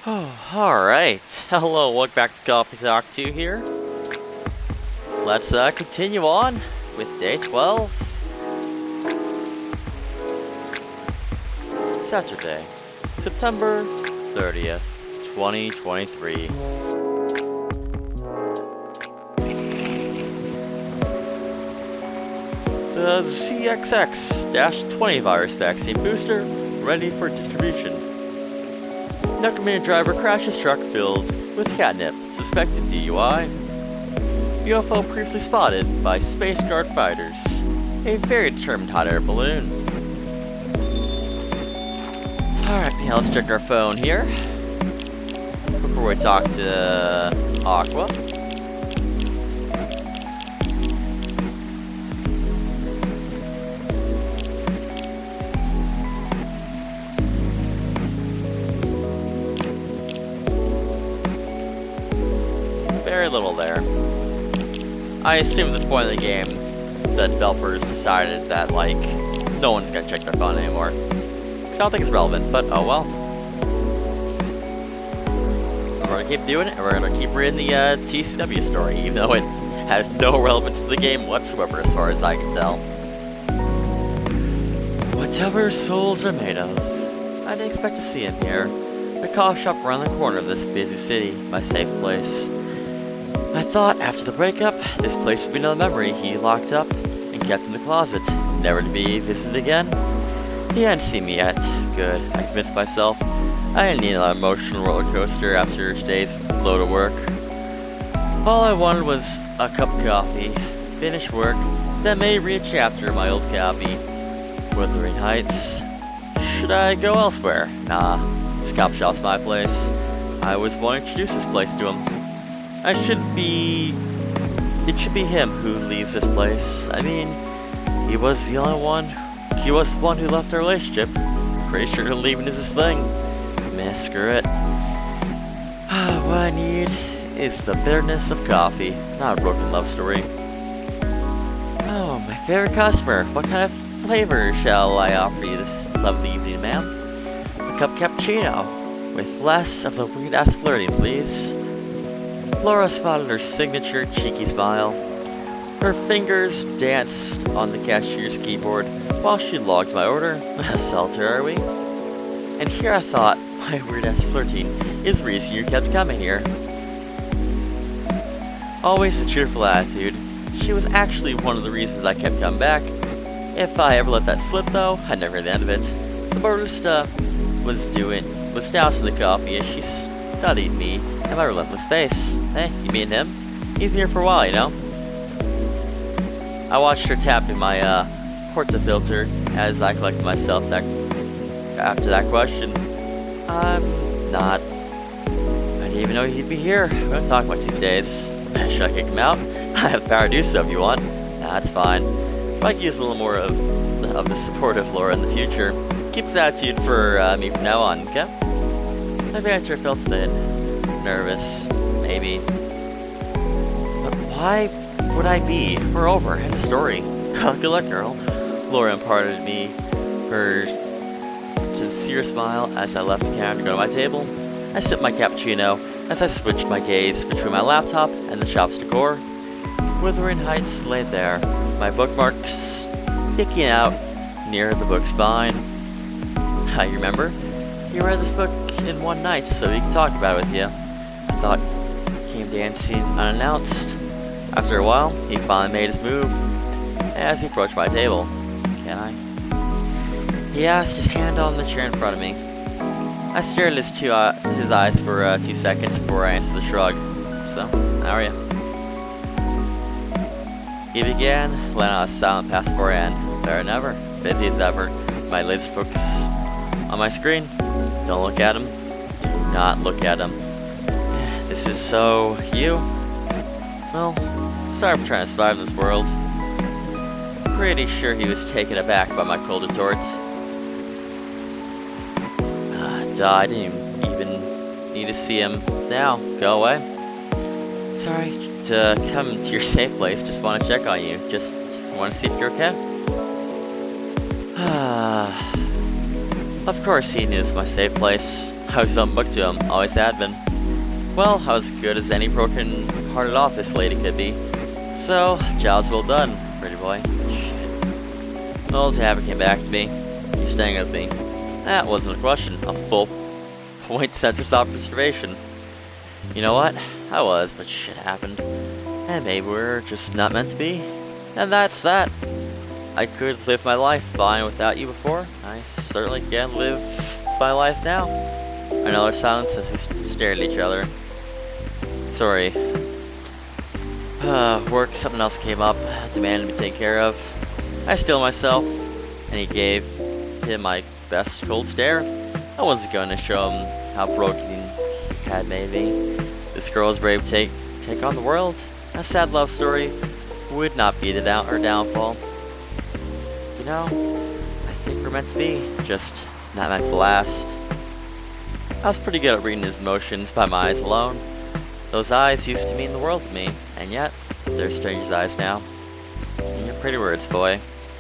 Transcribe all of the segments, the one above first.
Alright, hello, welcome back to Coffee Talk 2 here. Let's continue on with day 12. Saturday, September 30th, 2023. The ZXX-20 virus vaccine booster ready for distribution. Nuckerman driver crashes truck filled with catnip, suspected DUI. UFO previously spotted by Space Guard fighters. A very determined hot air balloon. Alright, now let's check our phone here before we talk to Aqua. Very little there. I assume at this point in the game, the developers decided that, like, no one's gonna check their phone anymore. Because I don't think it's relevant, but oh well. We're gonna keep doing it, and we're gonna keep reading the TCW story, even though it has no relevance to the game whatsoever, as far as I can tell. Whatever souls are made of, I didn't expect to see him here. The coffee shop around the corner of this busy city, my safe place. I thought after the breakup, this place would be another memory he locked up and kept in the closet, never to be visited again. He hadn't seen me yet. Good, I convinced myself. I didn't need an emotional roller coaster after today's load of work. All I wanted was a cup of coffee, finish work, then maybe read a chapter of my old copy. Wuthering Heights. Should I go elsewhere? Nah, this coffee shop's my place. I was wanting to introduce this place to him. It should be him who leaves this place. I mean, he was the one who left our relationship. Pretty sure leaving is his thing. Meh, screw it. What I need is the bitterness of coffee, not a broken love story. Oh, my favorite customer. What kind of flavor shall I offer you this lovely evening, ma'am? A cup cappuccino, with less of the weird-ass flirting, please. Laura spotted her signature cheeky smile. Her fingers danced on the cashier's keyboard while she logged my order. Salter, are we? And here I thought, my weird-ass flirting is the reason you kept coming here. Always a cheerful attitude. She was actually one of the reasons I kept coming back. If I ever let that slip, though, I'd never hear the end of it. The barista was dousing the coffee as she studied me and my relentless face. Hey, you mean him? He's been here for a while, you know? I watched her tapping my portafilter as I collected myself after that question. I'm not. I didn't even know he'd be here. We don't talk much these days. Should I kick him out? I have the power to do so if you want. Nah, that's fine. But I could use a little more of the support of Laura in the future. Keep this attitude for me from now on, okay? My banter felt thin. Nervous. Maybe. But why would I be? We're over. End of story. Good luck, girl. Laura imparted me her sincere smile as I left the counter to go to my table. I sipped my cappuccino as I switched my gaze between my laptop and the shop's decor. Wuthering Heights lay there, my bookmarks sticking out near the book's spine. I remember, you read this book in one night so we could talk about it with you. I thought he came dancing unannounced. After a while, he finally made his move as he approached my table. Can I? He asked, his hand on the chair in front of me. I stared at his eyes for 2 seconds before I answered the shrug. So, how are you? He began, letting out a silent pass before I end. Better than ever. Busy as ever. My laser focus on my screen. Don't look at him. Do not look at him. This is so you. Well, sorry for trying to survive in this world. Pretty sure he was taken aback by my cold retort. Duh, I didn't even need to see him now. Go away. Sorry to come to your safe place. Just want to check on you. Just want to see if you're okay. Of course he knew this was my safe place. I was unbooked to him, always had been. Well, I was good as any broken-hearted office lady could be. So, job's well done, pretty boy. Shit. Old Tabby came back to me. He's staying with me. That wasn't a question. A full point center stop reservation. You know what? I was, but shit happened. And maybe we're just not meant to be. And that's that. I could live my life fine without you before. I certainly can live my life now. Another silence as we stared at each other. Sorry. Work, something else came up, demanded to be taken care of. I stilled myself, and he gave him my best cold stare. I wasn't going to show him how broken he had made me. This girl was brave to take on the world. A sad love story would not be her downfall. You know, I think we're meant to be, just not meant to last. I was pretty good at reading his emotions by my eyes alone. Those eyes used to mean the world to me, and yet, they're strangers' eyes now. And your pretty words, boy.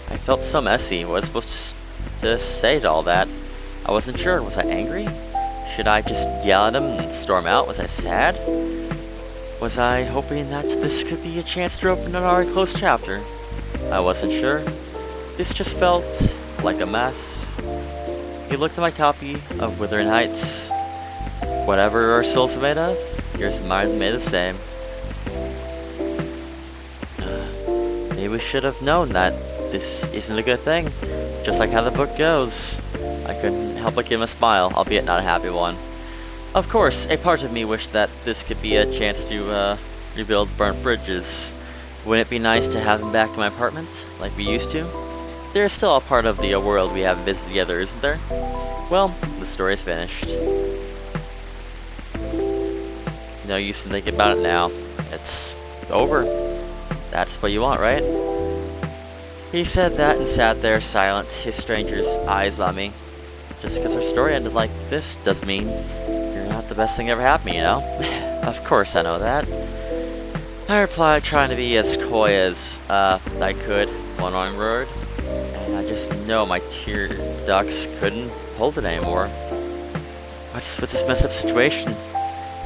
I felt so messy. What was I supposed to say to all that? I wasn't sure. Was I angry? Should I just yell at him and storm out? Was I sad? Was I hoping that this could be a chance to open an already closed chapter? I wasn't sure. This just felt like a mess. He looked at my copy of Wuthering Heights. Whatever our souls are made of, yours and mine made the same. Maybe we should have known that this isn't a good thing. Just like how the book goes. I couldn't help but give him a smile, albeit not a happy one. Of course, a part of me wished that this could be a chance to rebuild burnt bridges. Wouldn't it be nice to have him back in my apartment, like we used to? There's still a part of the world we haven't visited together, isn't there? Well, the story is finished. No use in thinking about it now. It's over. That's what you want, right? He said that and sat there silent, his stranger's eyes on me. Just because our story ended like this doesn't mean you're not the best thing ever happened, you know? Of course I know that. I replied, trying to be as coy as I could, one on road. And I just know my tear ducts couldn't hold it anymore. What's with this messed up situation?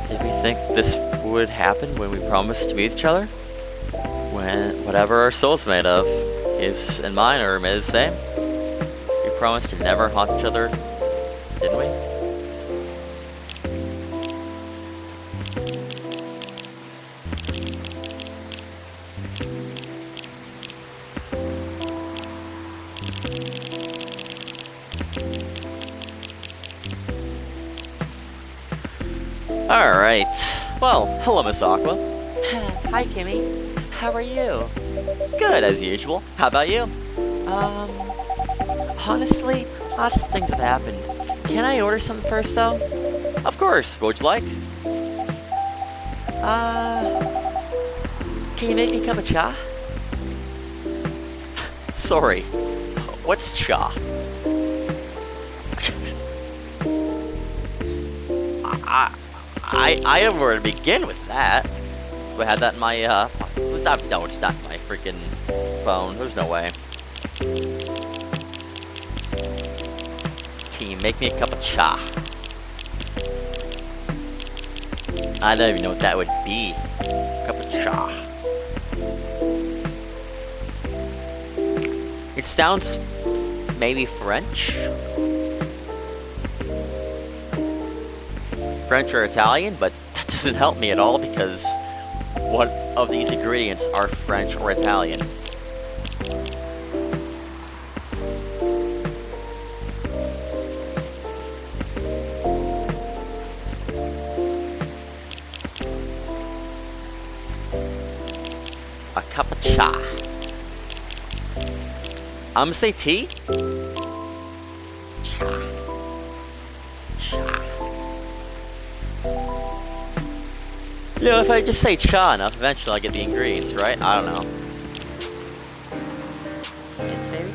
Did we think this would happen when we promised to be with each other? When whatever our soul's made of, his and mine are made the same? We promised to never haunt each other, didn't we? Alright. Well, hello, Miss Aqua. Hi, Kimmy. How are you? Good, as usual. How about you? Honestly, lots of things have happened. Can I order something first, though? Of course. What would you like? Can you make me a cup of cha? Sorry. What's cha? I don't know where to begin with that. Do I have that in my, no, it's not in my freaking phone. There's no way. Can you make me a cup of cha? I don't even know what that would be. Cup of cha. It sounds maybe French? French or Italian, but that doesn't help me at all because what of these ingredients are French or Italian? A cup of cha. I'm gonna say tea? Cha. Cha. You know, if I just say cha enough, eventually I'll get the ingredients, right? I don't know. Mint, maybe?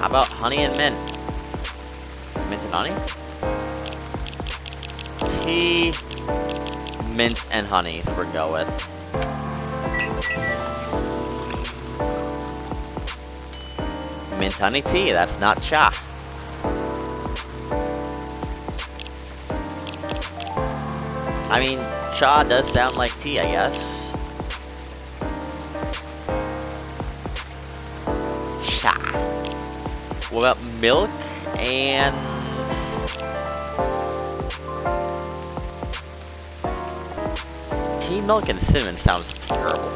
How about honey and mint? Mint and honey? Tea, mint, and honey is what we're going with. mint honey tea, that's not cha. I mean, cha does sound like tea, I guess. Cha. What about milk and... tea, milk, and cinnamon sounds terrible.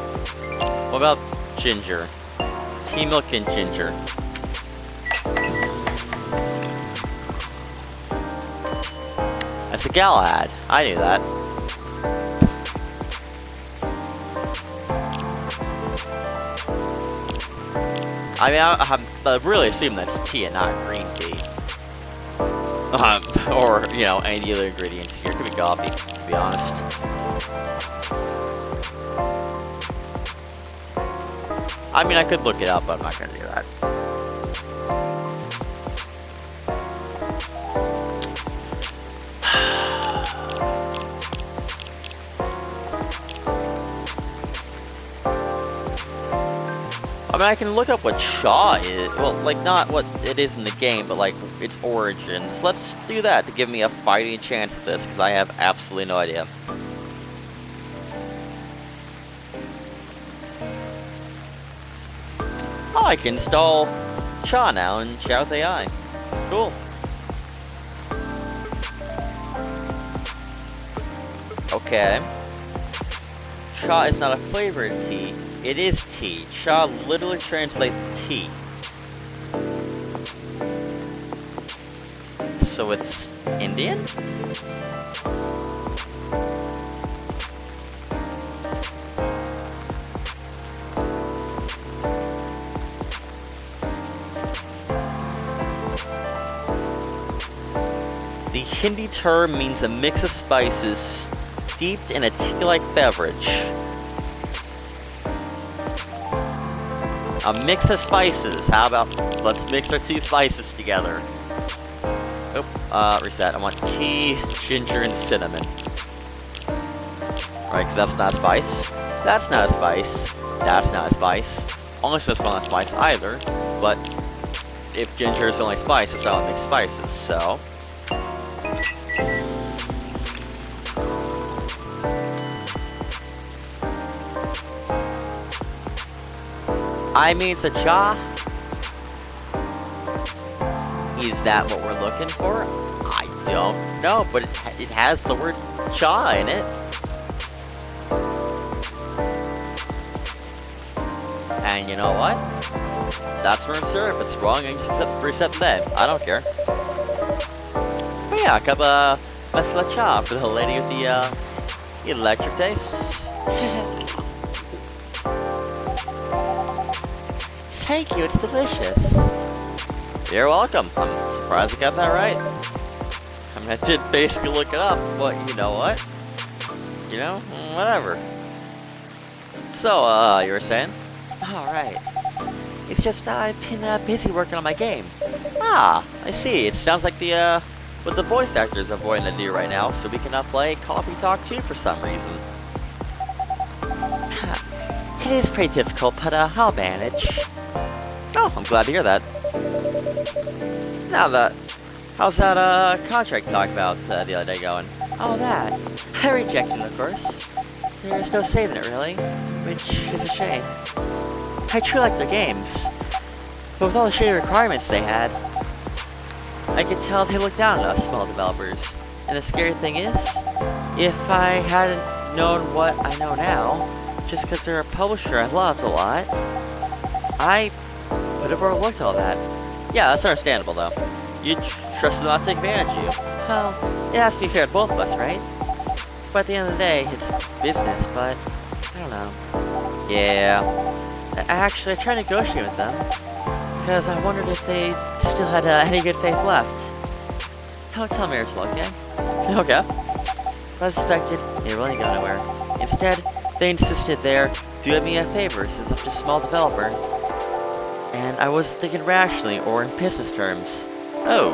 What about ginger? Tea, milk, and ginger. That's a Galahad. I knew that. I mean, I really assume that's tea and not green tea. Or, you know, any other ingredients here. It could be coffee, to be honest. I mean, I could look it up, but I'm not going to do that. I mean, I can look up what Shaw is. Well, like, not what it is in the game, but, like, its origins. Let's do that to give me a fighting chance at this, because I have absolutely no idea. Oh, I can install Shaw now in Shout AI. Cool. Okay. Cha is not a flavor in tea. It is tea. Cha literally translates tea. So it's Indian? The Hindi term means a mix of spices steeped in a tea-like beverage. A mix of spices. How about let's mix our two spices together? Oh, reset. I want tea, ginger, and cinnamon. Right, because that's not a spice. That's not a spice. That's not a spice. Honestly, that's not a spice either. But if ginger is the only spice, it's not mixed spices. So. I mean, it's a cha. Is that what we're looking for? I don't know, but it has the word cha in it. And you know what? That's where I'm sure if it's wrong, I can just reset the name. I don't care. But yeah, a cup of masala cha for the lady with the electric tastes. Thank you, it's delicious. You're welcome. I'm surprised I got that right. I mean, I did basically look it up, but you know what? You know, whatever. So, you were saying? Alright. It's just I've been busy working on my game. Ah, I see. It sounds like what the voice actors are avoiding to do right now, so we cannot play Coffee Talk 2 for some reason. It is pretty difficult, but I'll manage. Oh, I'm glad to hear that. Now how's that contract talk about the other day going? Oh, that. I rejected it, of course. There's no saving it, really, which is a shame. I truly like their games, but with all the shady requirements they had, I could tell they looked down on us small developers. And the scary thing is, if I hadn't known what I know now, just because they're a publisher I loved a lot, I would have overlooked all that. Yeah, that's understandable, though. You trust them not to take advantage of you. Well, it has to be fair to both of us, right? But at the end of the day, it's business, but I don't know. Yeah. Actually, I tried to negotiate with them, because I wondered if they still had any good faith left. Don't tell me, Ursula, okay? Okay. As I suspected, they really didn't go anywhere. Instead, they insisted they're doing me a favor since I'm just a small developer. And I wasn't thinking rationally or in business terms. Oh.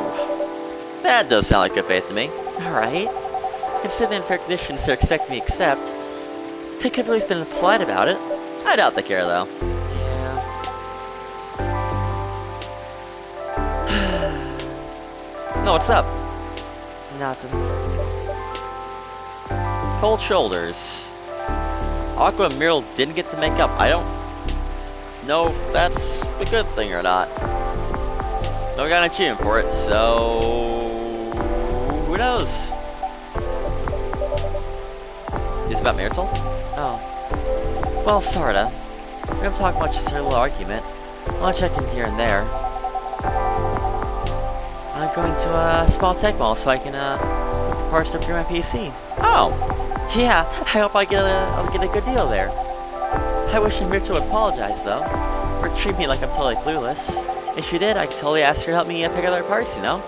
That does sound like good faith to me. Alright. Considering the unfair conditions they're expecting me to accept, they could have at least been polite about it. I doubt they care, though. Yeah. No, what's up? Nothing. Cold shoulders. Aqua and Meryl didn't get to make up. I don't know if that's a good thing or not. No got an achievement for it, so who knows? Is it about Myrtle? Oh. Well, sorta. We don't talk much, it's a little argument. I'll check in here and there. I'm going to a small tech mall so I can, parts to my PC. Oh, Yeah, I hope I'll get a good deal there. I wish Myrtle would apologize, though, for treating me like I'm totally clueless. If she did, I could totally ask her to help me pick out other parts, you know?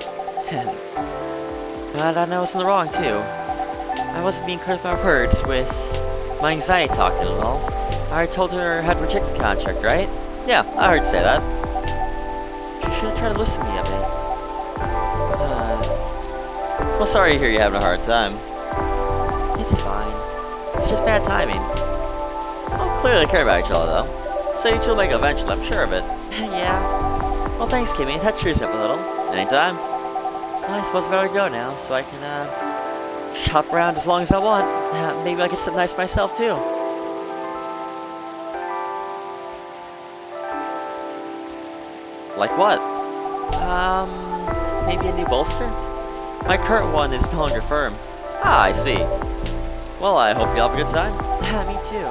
But I know I was in the wrong, too. I wasn't being clear with my words with my anxiety talking at all. I already told her I had rejected the contract, right? yeah, I heard you say that. She should have tried to listen to me a bit. Well, sorry to hear you're having a hard time. It's fine. It's just bad timing. Well, clearly they care about each other, though. So you two will make it eventually, I'm sure of it. Yeah. Well, thanks, Kimmy. That cheers me up a little. Anytime. Well, I suppose I better go now, so I can, shop around as long as I want. Maybe I'll get something nice myself, too. Like what? Maybe a new bolster? My current one is no longer firm. Ah, I see. Well, I hope you have a good time. Me too.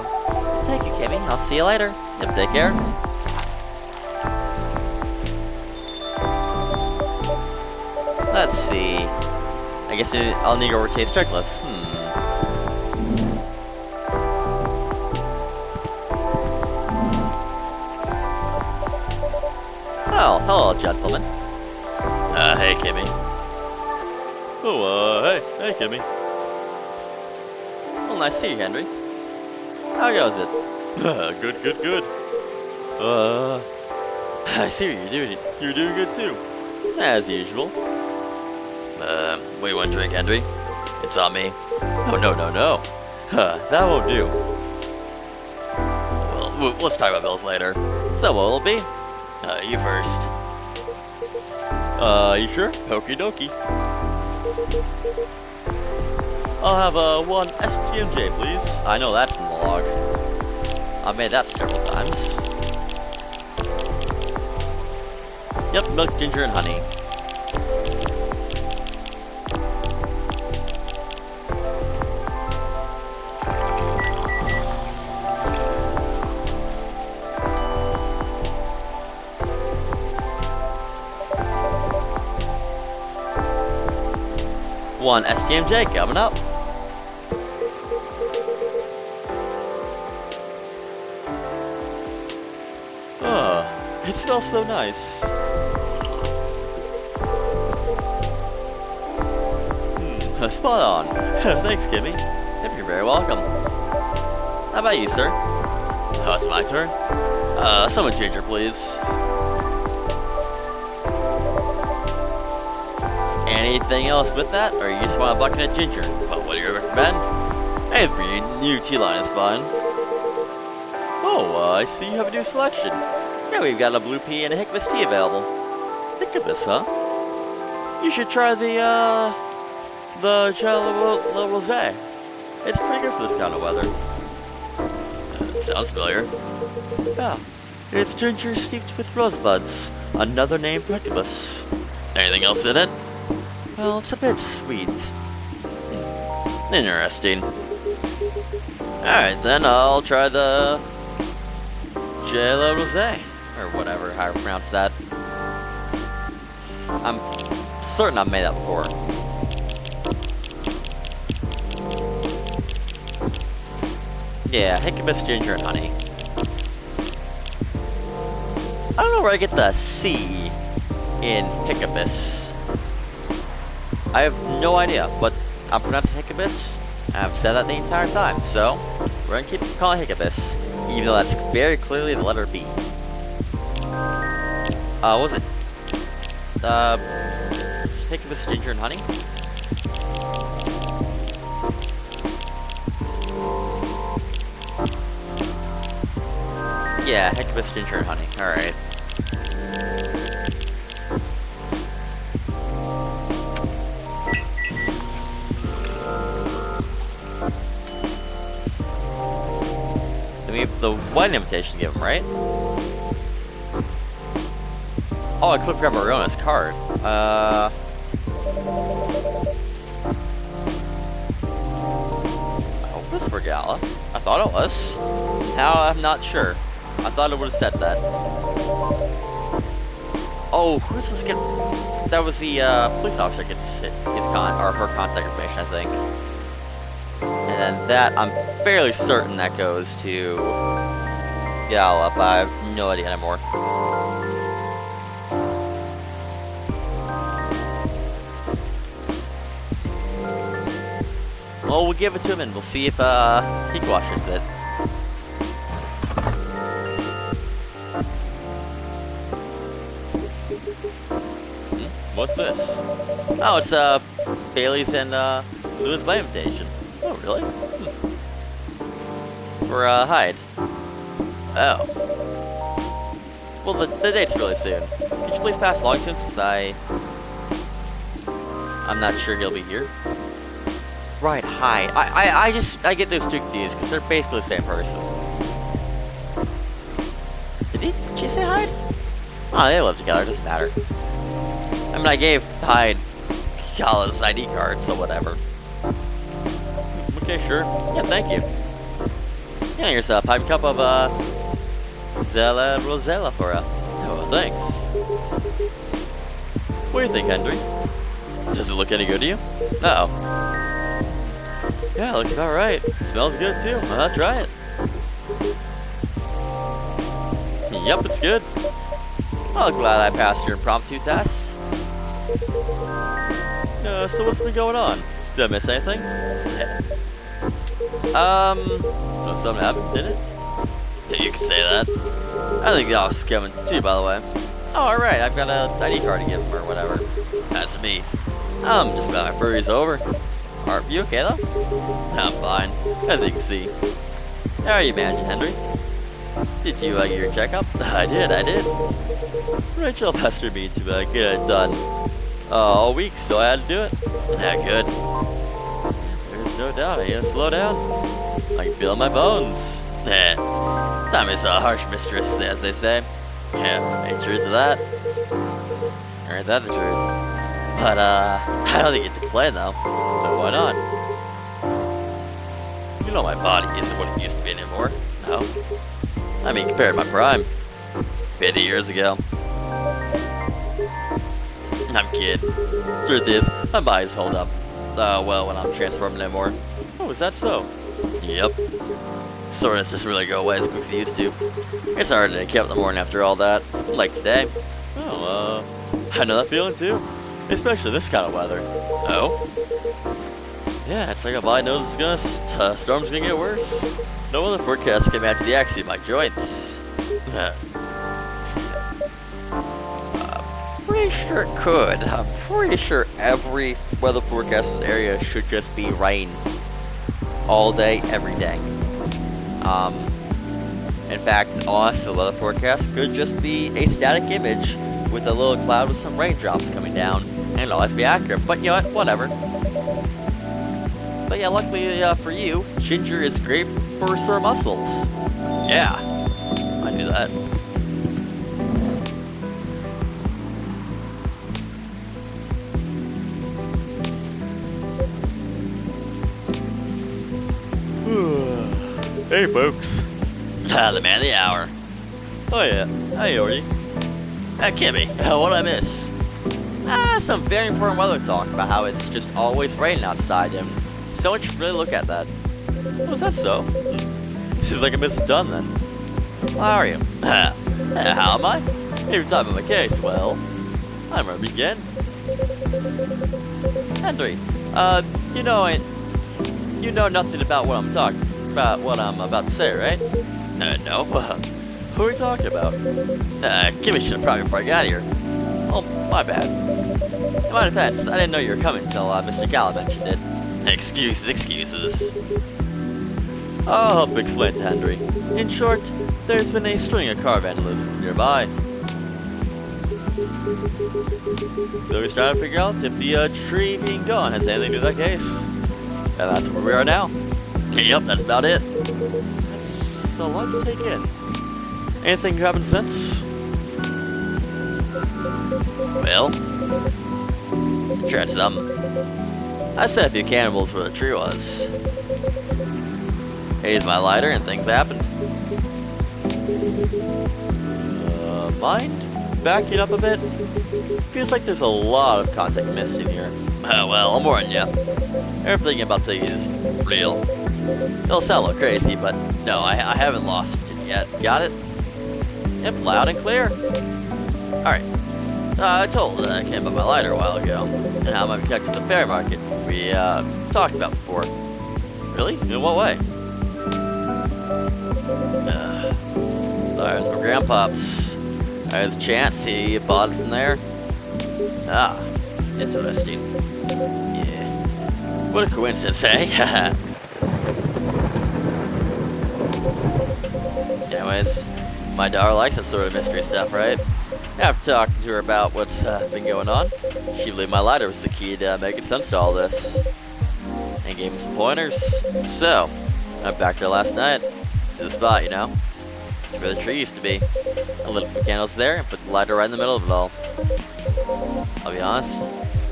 Thank you, Kimmy. I'll see you later. Yep, take care. Let's see. I guess I'll need to go rotate checklist. Oh, hello, gentlemen. Hey, Kimmy. Oh, hey, Kimmy. Well, nice to see you, Henry. How goes it? Good. I see what you're doing. You're doing good too. As usual. What do you want to drink, Henry? It's on me. Oh, no. That won't do. Well, let's talk about bills later. So what will it be? You first. You sure? Okie dokie. I'll have one STMJ, please. I know that's in the log. I've made that several times. Yep, milk, ginger, and honey. One STMJ coming up. It smells so nice. Spot on. Thanks, Kimmy. Yep, you're very welcome. How about you, sir? Oh, it's my turn. Some ginger, please. Anything else with that, or you just want a bucket of ginger? Well, what do you recommend? Hey, for you, new tea line is fine. Oh, I see you have a new selection. Yeah, we've got a blue pea and a Hibiscus tea available. Hibiscus, huh? You should try the Jello Rosé. It's pretty good for this kind of weather. Sounds familiar. Yeah, it's ginger steeped with rosebuds. Another name for Hibiscus. Anything else in it? Well, it's a bit sweet. Interesting. Alright, then I'll try the Jello Rosé. Or whatever, how to pronounce that. I'm certain I've made that before. Yeah, Hibiscus, ginger, and honey. I don't know where I get the C in Hibiscus. I have no idea, but I'm pronouncing Hibiscus. I've said that the entire time, so we're gonna keep calling it Hibiscus, even though that's very clearly the letter B. What was it? Hibiscus, ginger, and honey? Yeah, Hibiscus, ginger, and honey. Alright. the wedding invitation to give him, right? Oh, I could grab Marona's card. I hope it's for Gala. I thought it was. Now I'm not sure. I thought it would have said that. Oh, who's supposed to get? That was the police officer gets his her contact information, I think. And then that, I'm fairly certain that goes to Gala, but I have no idea anymore. Well, we'll give it to him and we'll see if he quashes it. What's this? Oh, it's Bailey's and Louis' my invitation. Oh, really? For Hyde. Oh. Well, the date's really soon. Could you please pass along to him since I'm not sure he'll be here. Right, Hyde. I get those two confused because they're basically the same person. Did she say Hyde? Oh, they live together. It doesn't matter. I mean, I gave Hyde Gala's ID card, so whatever. Okay, sure. Yeah, thank you. Yeah, here's a pipe cup of, Della Rosella for oh, thanks. What do you think, Henry? Does it look any good to you? Uh-oh. Yeah, it looks about right. It smells good, too. I'll try it. Yep, it's good. Well, glad I passed your impromptu test. So what's been going on? Did I miss anything? No, something happened, did it? Yeah, you can say that. I think that was coming too, by the way. Oh, alright, I've got a ID card to give him or whatever. That's me. Just about my furry's over. Are you okay though? I'm fine, as you can see. How are you managing, Henry? Did you get your checkup? I did. Rachel pestered me to get it done all week, so I had to do it. Yeah, good. There's no doubt I gotta slow down. I can feel it in my bones. Time is a harsh mistress, as they say. Yeah, ain't true to that. Or ain't that the truth? But, I don't think you get to complain, though. So why not? You know my body isn't what it used to be anymore. No. I mean, compared to my prime. 50 years ago. I'm kidding. Truth is, my body's hold up. Well, when I'm transforming anymore. Oh, is that so? Yep. Soreness doesn't really go away as quick as it used to. It's hard to keep up in the morning after all that. Like today. Oh, I know that feeling too. Especially this kind of weather. Oh? Yeah, it's like a body knows it's storm's gonna get worse. No other forecast can match the accuracy of my joints. Pretty sure it could. I'm pretty sure every weather forecast in the area should just be rain. All day, every day. In fact, honestly, the weather forecast could just be a static image with a little cloud with some raindrops coming down, and it'll always be accurate. But you know what? Whatever. But yeah, luckily for you, ginger is great for sore muscles. Yeah, I knew that. Hey, folks. The man of the hour. Oh, yeah. Hey, Orty. Kimmy, what'd I miss? Some very important weather talk about how it's just always raining outside, and so much should really look at that. Oh, is that so? Seems like I missed it done, then. How are you? How am I? Every time I'm a case, well, I'm ready to begin. Henry, you know nothing about what I'm about to say, right? No. Who are we talking about? Kimmy should have probably before I got here. Oh, my bad. In my defense, I didn't know you were coming until Mr. Gala mentioned it. Excuses. I'll help explain to Henry. In short, there's been a string of car vandalisms nearby. So he's trying to figure out if the tree being gone has anything to do with that case. And that's where we are now. Yep, that's about it. It's a lot to take in. Anything happened since? Well, tried something. I set a few cannibals where the tree was. I used my lighter and things happened. Mind backing up a bit? Feels like there's a lot of context missing here. Well, I'm warning you. Everything I'm about to say is real. It'll sound a little crazy, but no, I haven't lost it yet. Got it? Yep, loud and clear. Alright. I told Kim about my lighter a while ago, and how I'm connected to the fair market we talked about before. Really? In what way? There's my grandpa's. There's a chance he bought it from there. Ah, interesting. Yeah. What a coincidence, eh? Anyways, my daughter likes that sort of mystery stuff, right? After talking to her about what's been going on, she believed my lighter was the key to making sense to all this. And gave me some pointers. So, I went back there last night, to the spot, you know, where the tree used to be. I lit up the candles there and put the lighter right in the middle of it all. I'll be honest,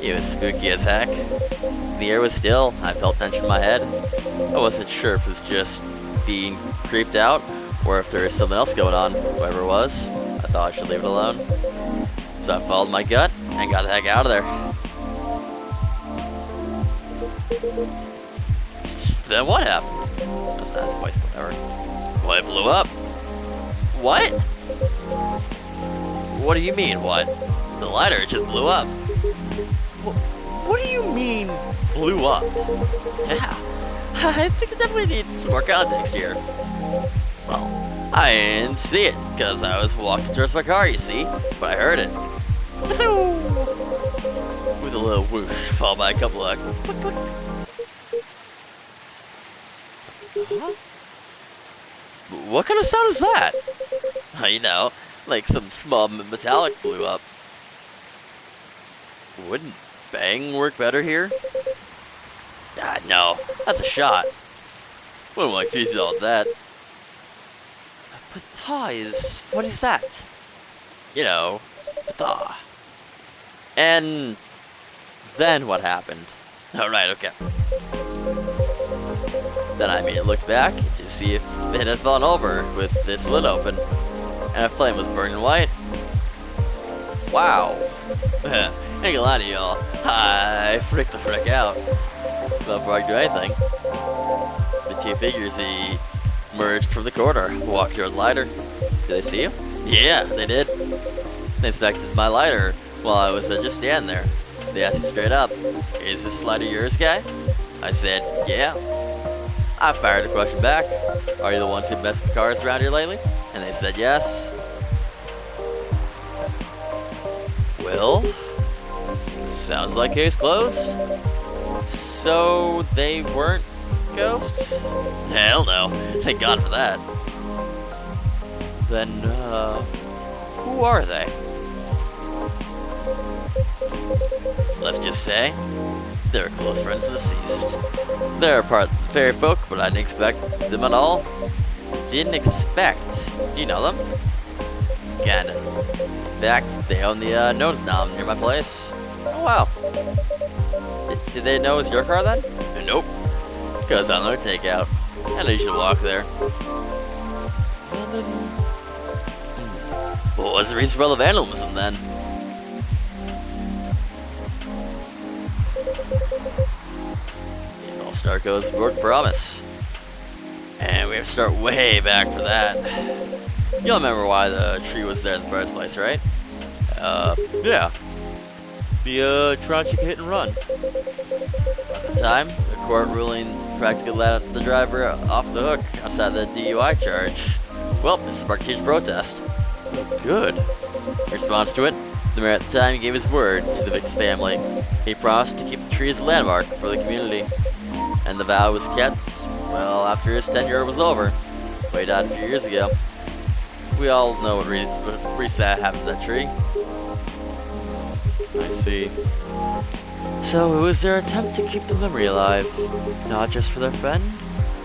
it was spooky as heck. The air was still, I felt tension in my head. I wasn't sure if it was just being creeped out, or if there was something else going on, whatever it was. I thought I should leave it alone. So I followed my gut and got the heck out of there. Then what happened? That's not his voice, whatever. Well, it blew up. What? What do you mean, what? The lighter just blew up. What do you mean, blew up? Yeah, I think I definitely need some more context here. Well, I didn't see it, because I was walking towards my car, you see, but I heard it. With a little whoosh, followed by a couple of click, click. What kind of sound is that? You know, like some small metallic blew up. Wouldn't bang work better here? No, that's a shot. Wouldn't like to use all that. Patha what is that? You know, Patha. And then what happened? Alright, okay. Then I immediately looked back to see if it had fallen over with this lid open, and a flame was burning white. Wow. Ain't gonna lie to y'all, I freaked the frick out. But before I could do anything, the two figures emerged from the corner, walked toward the lighter. Did they see you? Yeah, they did. They inspected my lighter while I was just standing there. They asked me straight up, "Is this lighter yours, guy?" I said, "Yeah." I fired a question back. "Are you the ones who messed with cars around here lately?" And they said yes. Well, sounds like case closed. So they weren't ghosts? Hell no. Thank God for that. Then, who are they? Let's just say, they're close friends of the deceased. They're part of the fairy folk, but I didn't expect them at all. Didn't expect. Do you know them? Kinda. In fact, they own the nose nom near my place. Oh wow. Did they know it was your car then? Nope. Because I'm their takeout. And they should walk there. Well then... What was the reason for all the vandalism then? The All-Star Code's broke promise. And we have to start way back for that. You'll remember why the tree was there in the first place, right? Yeah. The tragic hit and run. At the time, the court ruling practically let the driver off the hook outside the DUI charge. Well, it sparked a huge protest. Good. In response to it, the mayor at the time gave his word to the victim's family. He promised to keep the tree as a landmark for the community. And the vow was kept, well, after his tenure was over. But he died a few years ago. We all know what reset happened to that tree. I see. So it was their attempt to keep the memory alive, not just for their friend,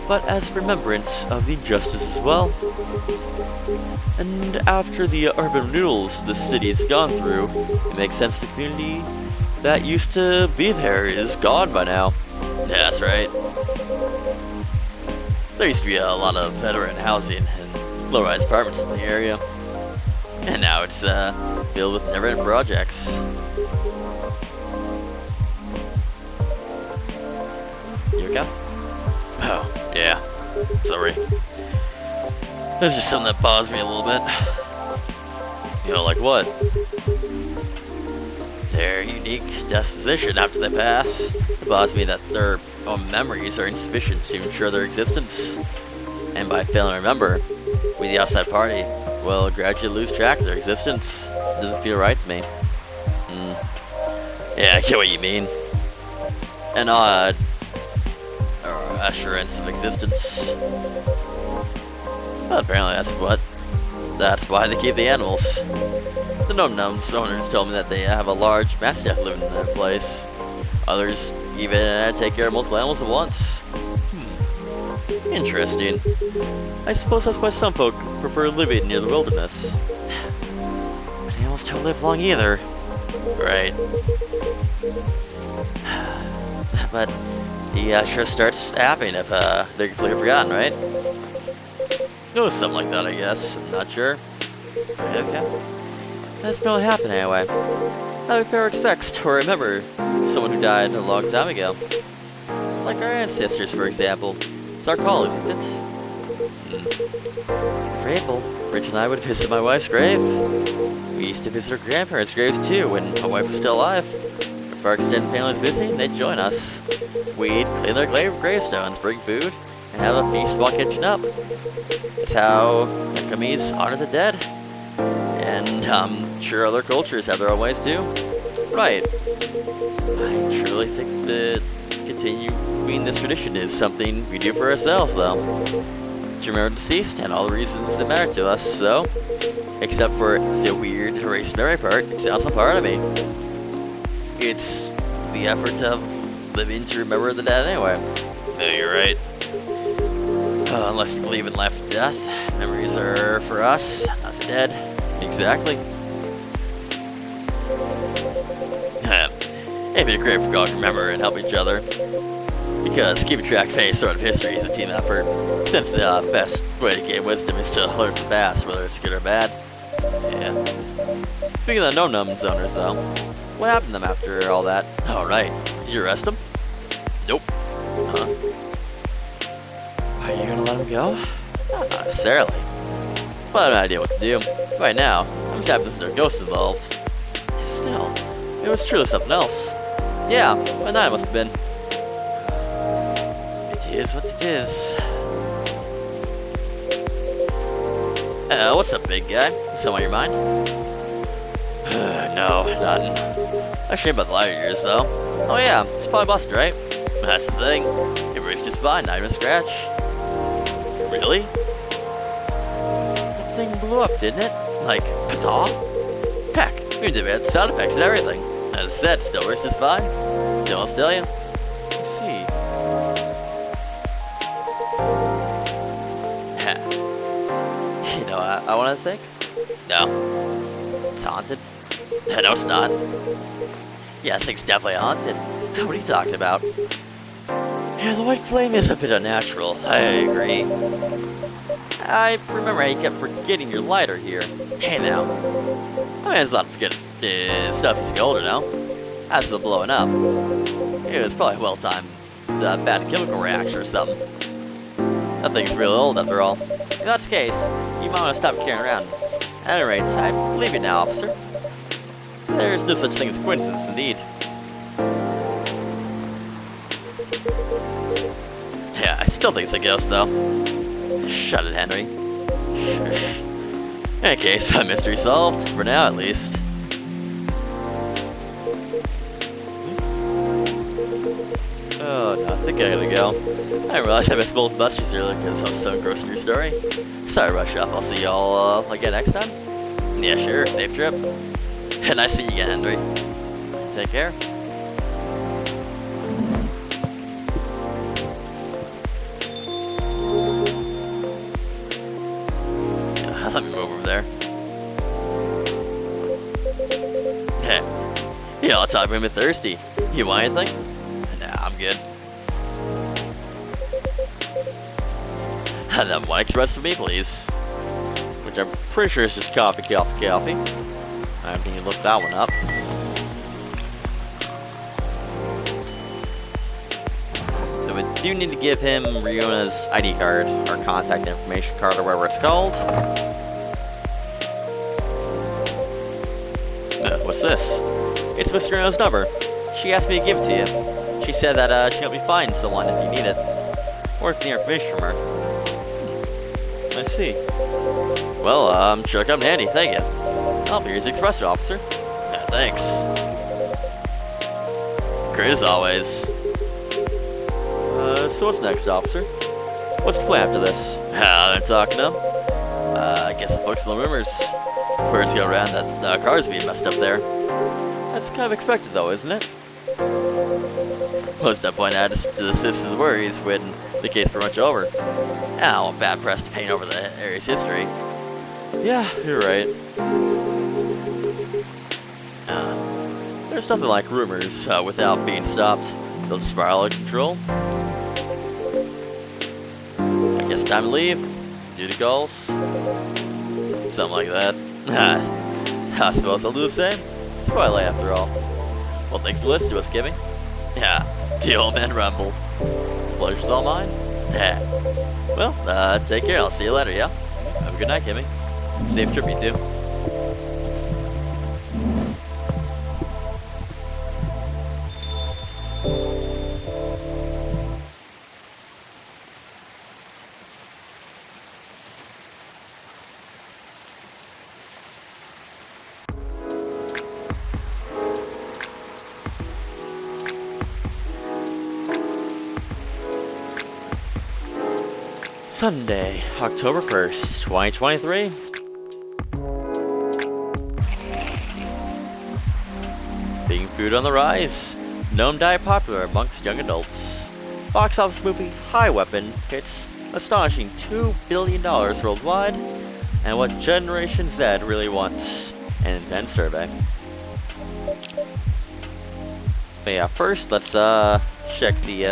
but as remembrance of the injustice as well. And after the urban renewals the city's gone through, it makes sense the community that used to be there is gone by now. Yeah, that's right. There used to be a lot of veteran housing and low-rise apartments in the area. And now it's filled with never-ending projects. You okay? Oh, yeah. Sorry. There's just something that bothers me a little bit. You know, like what? Their unique disposition after they pass. It bothers me that their own memories are insufficient to ensure their existence. And by failing to remember, we the outside party will gradually lose track of their existence. It doesn't feel right to me. Yeah, I get what you mean. An odd assurance of existence. But apparently that's why they keep the animals. The Num-Nums owners told me that they have a large mastiff living in their place. Others even take care of multiple animals at once. Interesting. I suppose that's why some folk prefer living near the wilderness. But animals don't live long either. Right. But he sure starts happening if they're completely forgotten, right? No, something like that, I guess. I'm not sure. Okay. That's not happening anyway. How fair expects to remember someone who died a long time ago. Like our ancestors, for example. It's our call, isn't it? For example, Rich and I would visit my wife's grave. We used to visit her grandparents' graves too when my wife was still alive. If our extended family was visiting, they'd join us. We'd clean their gravestones, bring food, and have a feast while catching up. It's how Vietnamese honor the dead. And I'm sure other cultures have their own ways too. Right. I truly think that continuing this tradition is something we do for ourselves, though. To remember the deceased and all the reasons that matter to us, so, except for the weird erased memory part, it sounds a part of me. It's the effort of living to remember the dead anyway. No, you're right. Unless you believe in life and death, memories are for us, not the dead. Exactly. It'd be great for God to remember and help each other. Because keeping track of any sort of history is a team effort, since the best way to gain wisdom is to learn from the past, whether it's good or bad. Yeah. Speaking of the Num-Nums owners, though, what happened to them after all that? Oh, right. Did you arrest them? Nope. Huh? Are you gonna let them go? Not necessarily. But I have no idea what to do. Right now, I'm just happy there's no ghosts involved. Still, it was truly something else. Yeah, by night it must have been. It is what it is. What's up, big guy? Something on your mind? No, nothing. Ashamed about the lighter years, though. Oh yeah, it's probably busted, right? That's the thing. It works just fine, not even a scratch. Really? That thing blew up, didn't it? Like, pataw? Heck, we did add sound effects and everything. As I said, still works just fine. Don't tell you. Let's see. You know, I want to think. No. It's haunted. No, it's not. Yeah, that thing's definitely haunted. What are you talking about? Yeah, the white flame is a bit unnatural. I agree. I remember how you kept forgetting your lighter here. Hey now. I mean, it's not to forget stuff as you get older now. As for the blowing up, it was probably well timed. It's a bad chemical reaction or something. That thing's real old after all. If that's the case, you might want to stop carrying around. At any rate, I believe you now, officer. There's no such thing as coincidence, indeed. Yeah, I still think it's a ghost, though. Shut it, Henry. Shush. In any case, mystery solved. For now, at least. Oh, no, I think I gotta go. I didn't realize I missed both buses earlier because I was so engrossed in your story. Sorry to rush off. I'll see y'all again next time. Yeah, sure. Safe trip. Nice seeing you again, Henry. Take care. Let me move over there. Heh. Yeah, I'll talk to him thirsty. You want anything? Nah, I'm good. And then one espresso for me, please. Which I'm pretty sure is just coffee. I think you look that one up. So we do need to give him Riona's ID card, or contact information card, or whatever it's called. What's this? It's Miss Riona's number. She asked me to give it to you. She said that she'll help me find someone if you need it. Or if you need information from her. I see. Well, sure come in handy, thank you. I'll be your espresso officer. Yeah, thanks. Great as always. So what's next, officer? What's the plan after this? I've been talking to him. I guess the folks on the rumors. Words go around that the car's being messed up there. That's kind of expected though, isn't it? Most no point add to the citizens' worries when the case is pretty much over. I don't want bad press to paint over the area's history. Yeah, you're right. There's nothing like rumors without being stopped. They'll just spiral out of control. I guess time to leave. Duty calls. Something like that. I suppose I'll do the same. It's quite late after all. Well, thanks for listening to us, Kimmy. Yeah, the old man rumble. Pleasure's all mine. Yeah. Well, take care. I'll see you later, yeah? Have a good night, Kimmy. Safe trip, you too. Sunday, October 1st, 2023. Being food on the rise. Gnome diet popular amongst young adults. Box office movie High Weapon hits astonishing $2 billion worldwide. And what Generation Z really wants. An intense survey. But yeah, first let's check the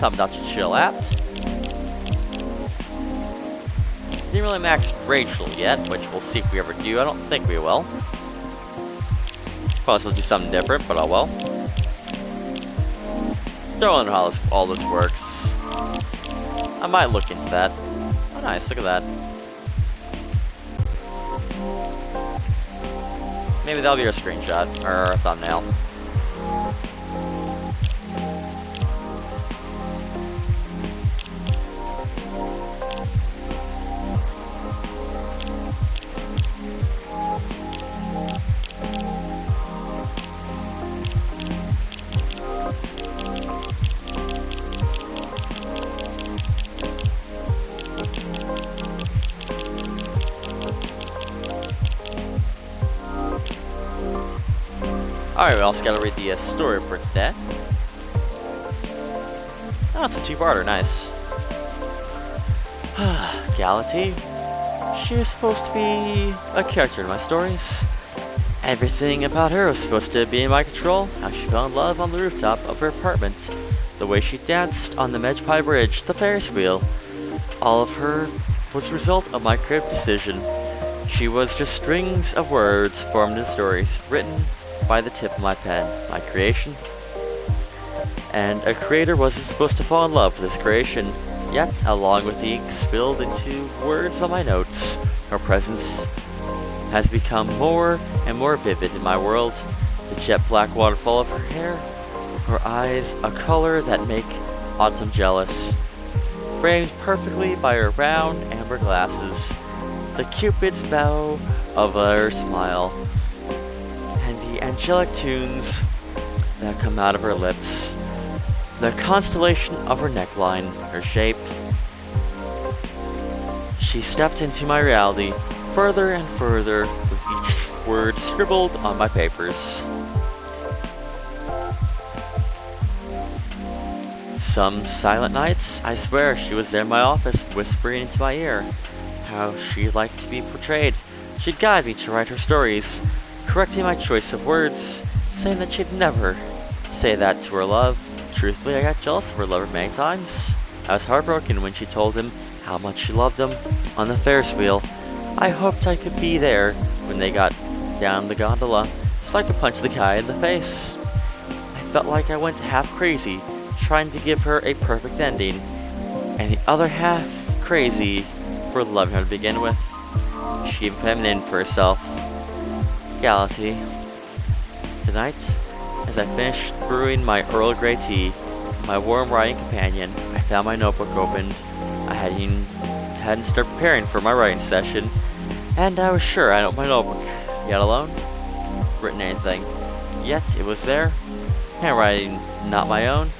Top Notch Chill app. Didn't really max Rachel yet, which we'll see if we ever do. I don't think we will. Probably supposed to do something different, but oh well. Don't know how all this works. I might look into that. Oh nice, look at that. Maybe that'll be our screenshot, or our thumbnail. Alright, we also gotta read the story for today. Oh, it's a two-parter, nice. Galati. She was supposed to be a character in my stories. Everything about her was supposed to be in my control. How she fell in love on the rooftop of her apartment. The way she danced on the Medjai Bridge, the Ferris wheel. All of her was the result of my creative decision. She was just strings of words formed in stories, written by the tip of my pen, my creation. And a creator wasn't supposed to fall in love with this creation, yet, along with the ink spilled into words on my notes, her presence has become more and more vivid in my world. The jet black waterfall of her hair, her eyes a color that make autumn jealous, framed perfectly by her round amber glasses, the cupid's bow of her smile, angelic tunes that come out of her lips, the constellation of her neckline, her shape. She stepped into my reality further and further with each word scribbled on my papers. Some silent nights, I swear she was there in my office whispering into my ear how she'd like to be portrayed. She'd guide me to write her stories, correcting my choice of words, saying that she'd never say that to her love. Truthfully, I got jealous of her lover many times. I was heartbroken when she told him how much she loved him on the Ferris wheel. I hoped I could be there when they got down the gondola, so I could punch the guy in the face. I felt like I went half crazy, trying to give her a perfect ending, and the other half crazy for loving her to begin with. She even put him in for herself. Reality. Tonight, as I finished brewing my Earl Grey tea, my warm writing companion, I found my notebook opened. I hadn't started preparing for my writing session, and I was sure I hadn't opened my notebook, yet alone, written anything. Yet it was there, handwriting not my own,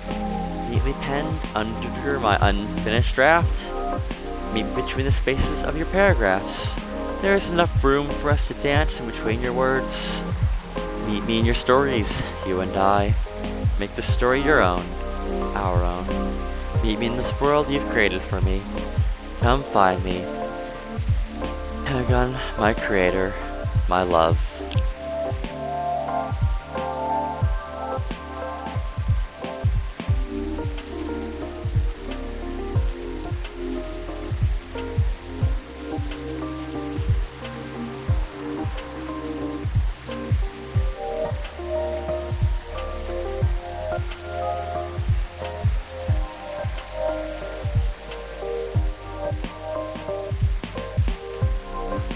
neatly penned under my unfinished draft. Meet between the spaces of your paragraphs. There is enough room for us to dance in between your words. Meet me in your stories, you and I. Make the story your own, our own. Meet me in this world you've created for me. Come find me. Pentagon, my creator, my love.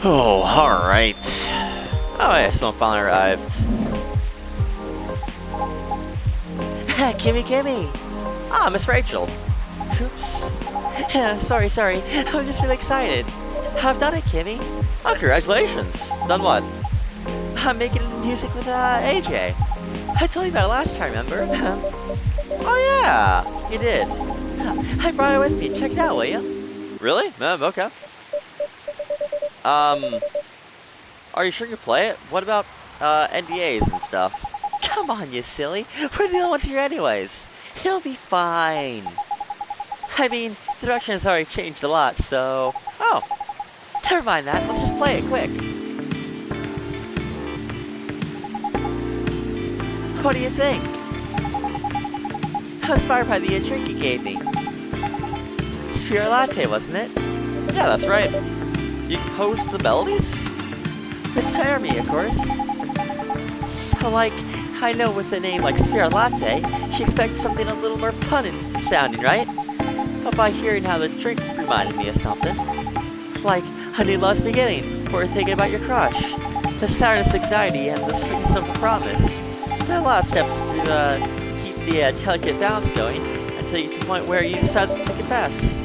Oh, alright. Oh yeah, someone finally arrived. Gimme! Ah, Miss Rachel. Oops. Sorry. I was just really excited. I've done it, Kimmy. Oh, congratulations. Done what? I'm making music with AJ. I told you about it last time, remember? Oh yeah, you did. I brought it with me. Check it out, will you? Really? Okay. Are you sure you play it? What about, NDAs and stuff? Come on, you silly. We're the only ones here anyways. He'll be fine. I mean, the direction has already changed a lot, so... Oh. Never mind that. Let's just play it quick. What do you think? I was inspired by the drink you gave me. Sphere latte, wasn't it? Yeah, that's right. You composed the melodies? With Jeremy, of course. So, like, I know with a name like Sphere Latte, you expect something a little more punnin' sounding, right? But by hearing how the drink reminded me of something, like a new love's beginning, or thinking about your crush, the sourness, anxiety, and the sweetness of the promise, there are a lot of steps to keep the delicate balance going until you get to the point where you decide to confess.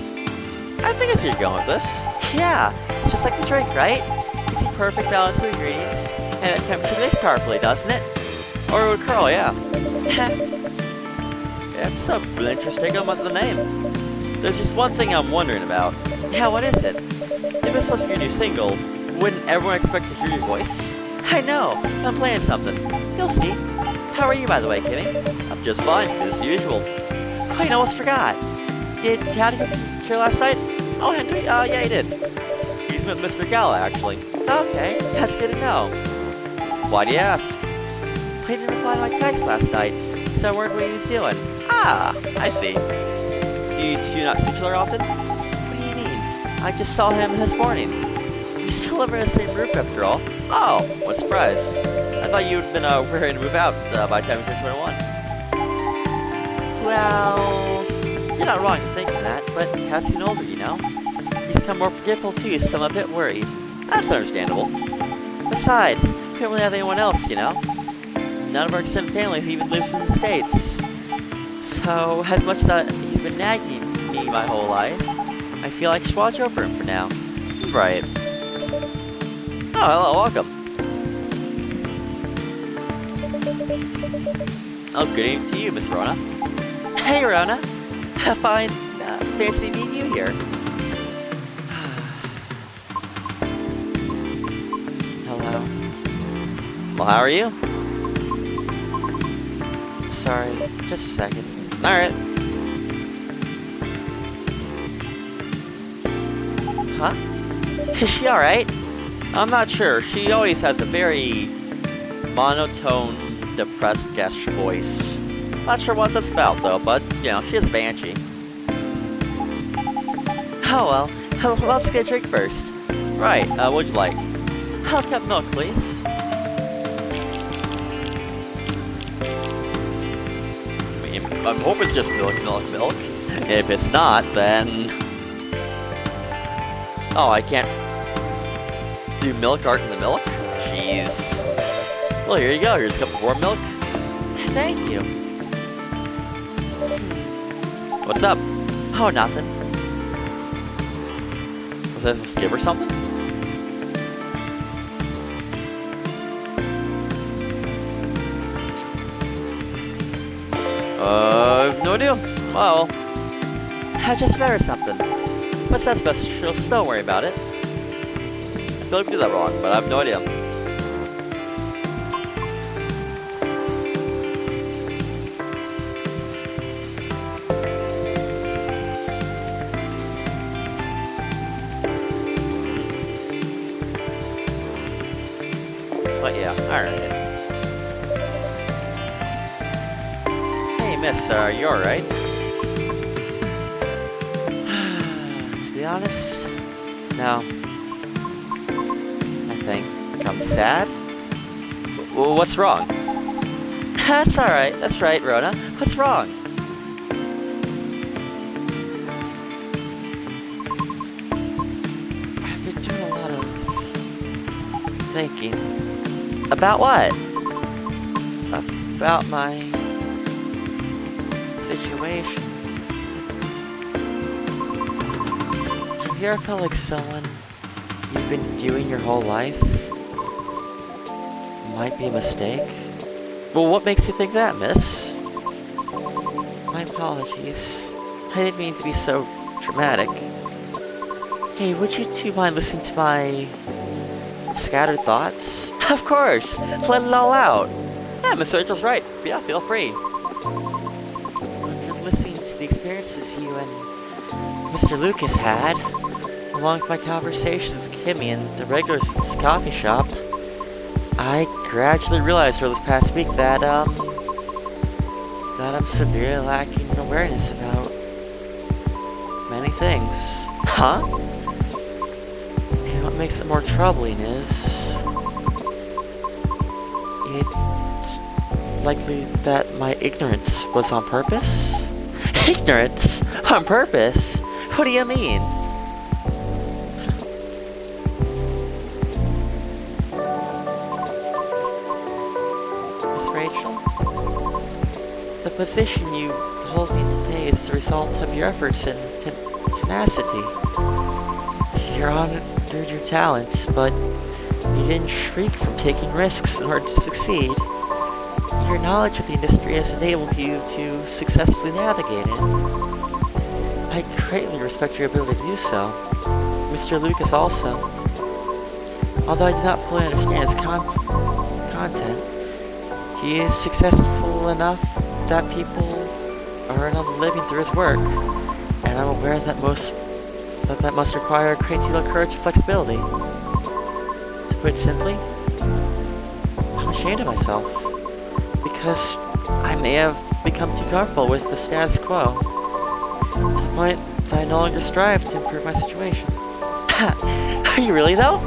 I think I see you're going with this. Yeah, it's just like the drink, right? It's a perfect balance of ingredients, and the temperature mixed powerfully, doesn't it? Or it would curl, yeah. It's so really interesting about the name. There's just one thing I'm wondering about. Yeah, what is it? If it's supposed to be a new single, wouldn't everyone expect to hear your voice? I know, I'm playing something. You'll see. How are you, by the way, Kimmy? I'm just fine, as usual. Oh, I almost forgot. Did Daddy here last night? Oh, Henry? Yeah, he did. He's with Mr. Gala, actually. Okay, that's good to know. Why do you ask? He didn't reply to my text last night, so I wondered what he was doing. Ah, I see. Do you two not see each other often? What do you mean? I just saw him this morning. We still live in the same roof after all. Oh, what a surprise. I thought you'd been ready to move out by the time you turned 21. Well, you're not wrong in thinking that, but Tad's getting older, you know? He's become more forgetful too, so I'm a bit worried. That's understandable. Besides, we don't really have anyone else, you know? None of our extended family even lives in the States. So, as much as he's been nagging me my whole life, I feel like I should watch over him for now. Right. Oh, hello, welcome. Oh, good evening to you, Miss Rona. Hey, Rona. Fine. Fancy meeting you here. Hello. Well, how are you? Sorry, just a second. Alright. Huh? Is she alright? I'm not sure. She always has a very monotone, depressed guest voice. Not sure what that's about though, but, you know, she is a banshee. Oh well, let's get a drink first. Right, what'd you like? Half cup milk, please. I hope it's just milk. If it's not, then... Oh, I can't do milk art in the milk? Jeez. Well, here you go. Here's a cup of warm milk. Thank you. What's up? Oh, nothing. Was I supposed to give her something? No idea. Well, I just remembered something. But that's best. Just don't worry about it. I feel like we did that wrong, but I have no idea. But yeah, alright. Hey miss, are you alright? To be honest, no. I think I'm sad. Well, what's wrong? That's alright, that's right, Rona. What's wrong? I've been doing a lot of thinking. About what? About my situation. Have you ever felt like someone you've been viewing your whole life might be a mistake? Well, what makes you think that, miss? My apologies. I didn't mean to be so dramatic. Hey, would you two mind listening to my scattered thoughts? Of course! Let it all out! Yeah, Miss Rachel's right. Yeah, feel free. After listening to the experiences you and Mr. Lucas had, along with my conversations with Kimmy in the regular coffee shop, I gradually realized over this past week that I'm severely lacking in awareness about many things. Huh? And what makes it more troubling is it's likely that my ignorance was on purpose? Ignorance? On purpose? What do you mean? Miss Rachel? The position you hold me today is the result of your efforts and tenacity. You're honored your talents, but you didn't shrink from taking risks in order to succeed. Your knowledge of the industry has enabled you to successfully navigate it. I greatly respect your ability to do so. Mr. Lucas also. Although I do not fully understand his content, he is successful enough that people earn a living through his work, and I'm aware that that must require a great deal of courage and flexibility. To put it simply, I'm ashamed of myself, because I may have become too comfortable with the status quo, to the point that I no longer strive to improve my situation. Are you really though?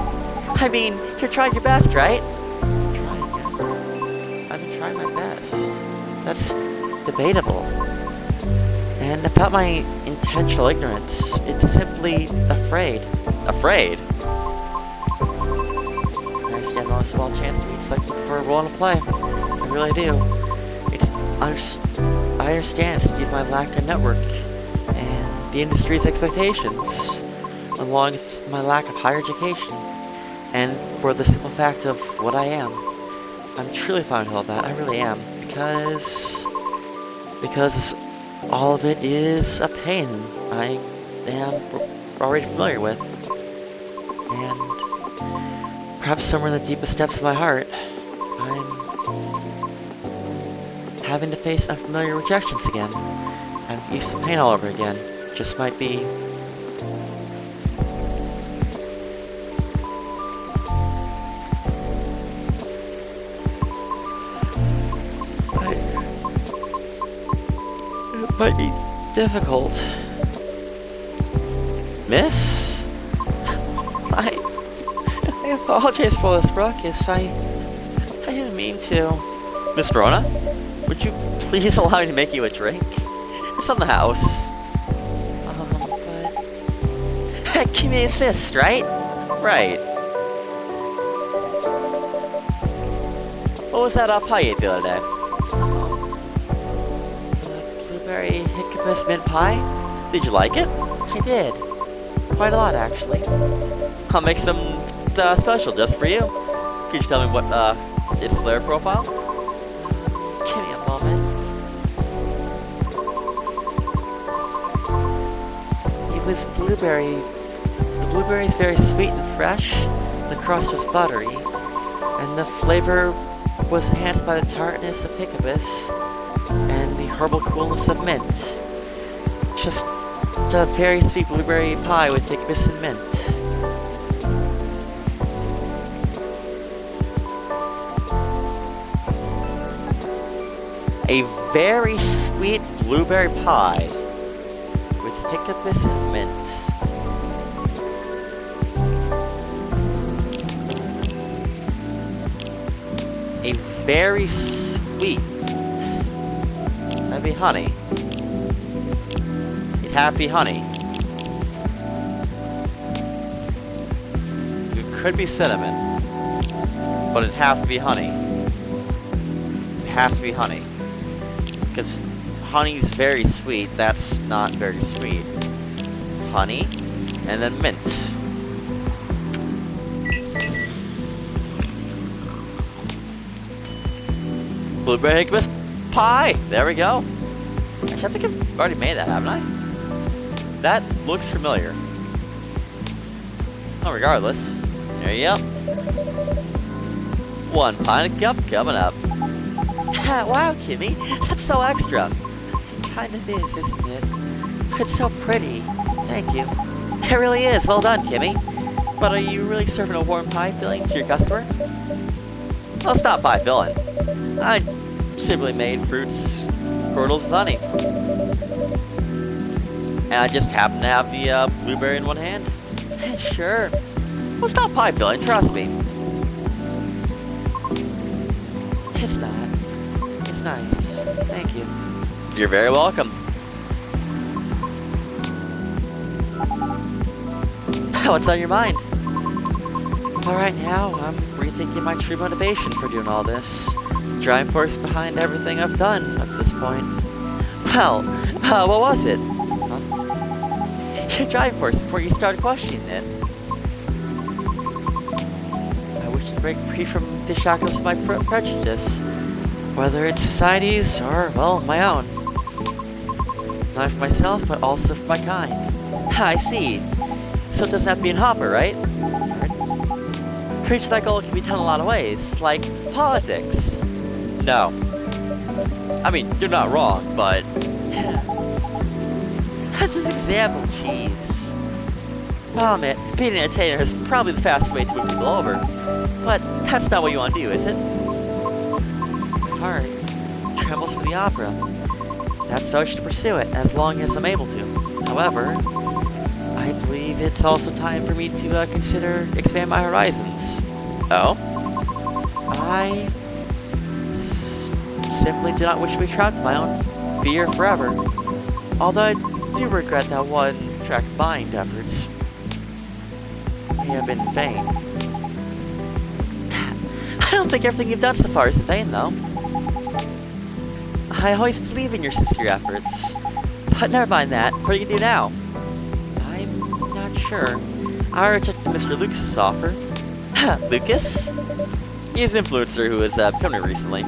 I mean, you're trying your best, right? I've been trying my best. That's debatable. And about my intentional ignorance, it's simply afraid. Afraid? I understand the only small chance to be selected for a role in a play. I really do. I understand it's due to my lack of network and the industry's expectations, along with my lack of higher education, and for the simple fact of what I am. I'm truly fine with all that, I really am, because all of it is a pain I am already familiar with, and perhaps somewhere in the deepest depths of my heart, I'm having to face unfamiliar rejections again. I'm used to pain all over again. Just might be might be difficult. Miss? I apologize for this ruckus. I didn't mean to. Miss Verona, would you please allow me to make you a drink? It's on the house. But... Can you assist, right? Right. What was that pie you ate the other day? The blueberry hibiscus mint pie? Did you like it? I did. Quite a lot, actually. I'll make some special just for you. Could you tell me what its flavor profile? Give me a moment. It was blueberry. The blueberry is very sweet and fresh. The crust was buttery, and the flavor was enhanced by the tartness of hibiscus and the herbal coolness of mint. Just a very sweet blueberry pie with hibiscus and mint. A very sweet blueberry pie with hibiscus and mint. A very sweet. That'd be honey. It'd have to be honey. It could be cinnamon, but it'd have to be honey. It has to be honey. Because honey's very sweet, that's not very sweet. Honey, and then mint. Blueberry hibiscus pie! There we go. Actually, I think I've already made that, haven't I? That looks familiar. Oh, regardless. There you go. 1 pint of cup coming up. Wow, Kimmy, that's so extra. It kind of is, isn't it? But it's so pretty. Thank you. It really is. Well done, Kimmy. But are you really serving a warm pie filling to your customer? Well, it's not pie filling. I simply made fruits, kernels, and honey. And I just happen to have the blueberry in one hand. Sure. Well, it's not pie filling, trust me. It's not. It's nice. Thank you. You're very welcome. What's on your mind? Well, right now, I'm rethinking my true motivation for doing all this. The driving force behind everything I've done up to this point. Well, what was it? Huh? Your driving force before you started questioning it. I wish to break free from the shackles of my prejudice, whether it's society's or, well, my own. Not for myself, but also for my kind. I see. So it doesn't have to be in Hopper, right? Reach that goal can be done a lot of ways, like politics. No. I mean, you're not wrong, but... That's just an example, jeez. Well, I'll admit, being an entertainer is probably the fastest way to move people over. But that's not what you want to do, is it? My heart trembles for the opera. That's so I should pursue it, as long as I'm able to. However, I believe it's also time for me to consider expand my horizons. Oh? I simply do not wish to be trapped in my own fear forever. Although I do regret that one-track mind efforts may have been in vain. I don't think everything you've done so far is in vain, though. I always believe in your sincere efforts. But never mind that. What are you gonna do now? I'm not sure. I rejected Mr. Lucas's offer. Lucas? He's an influencer who has become here recently.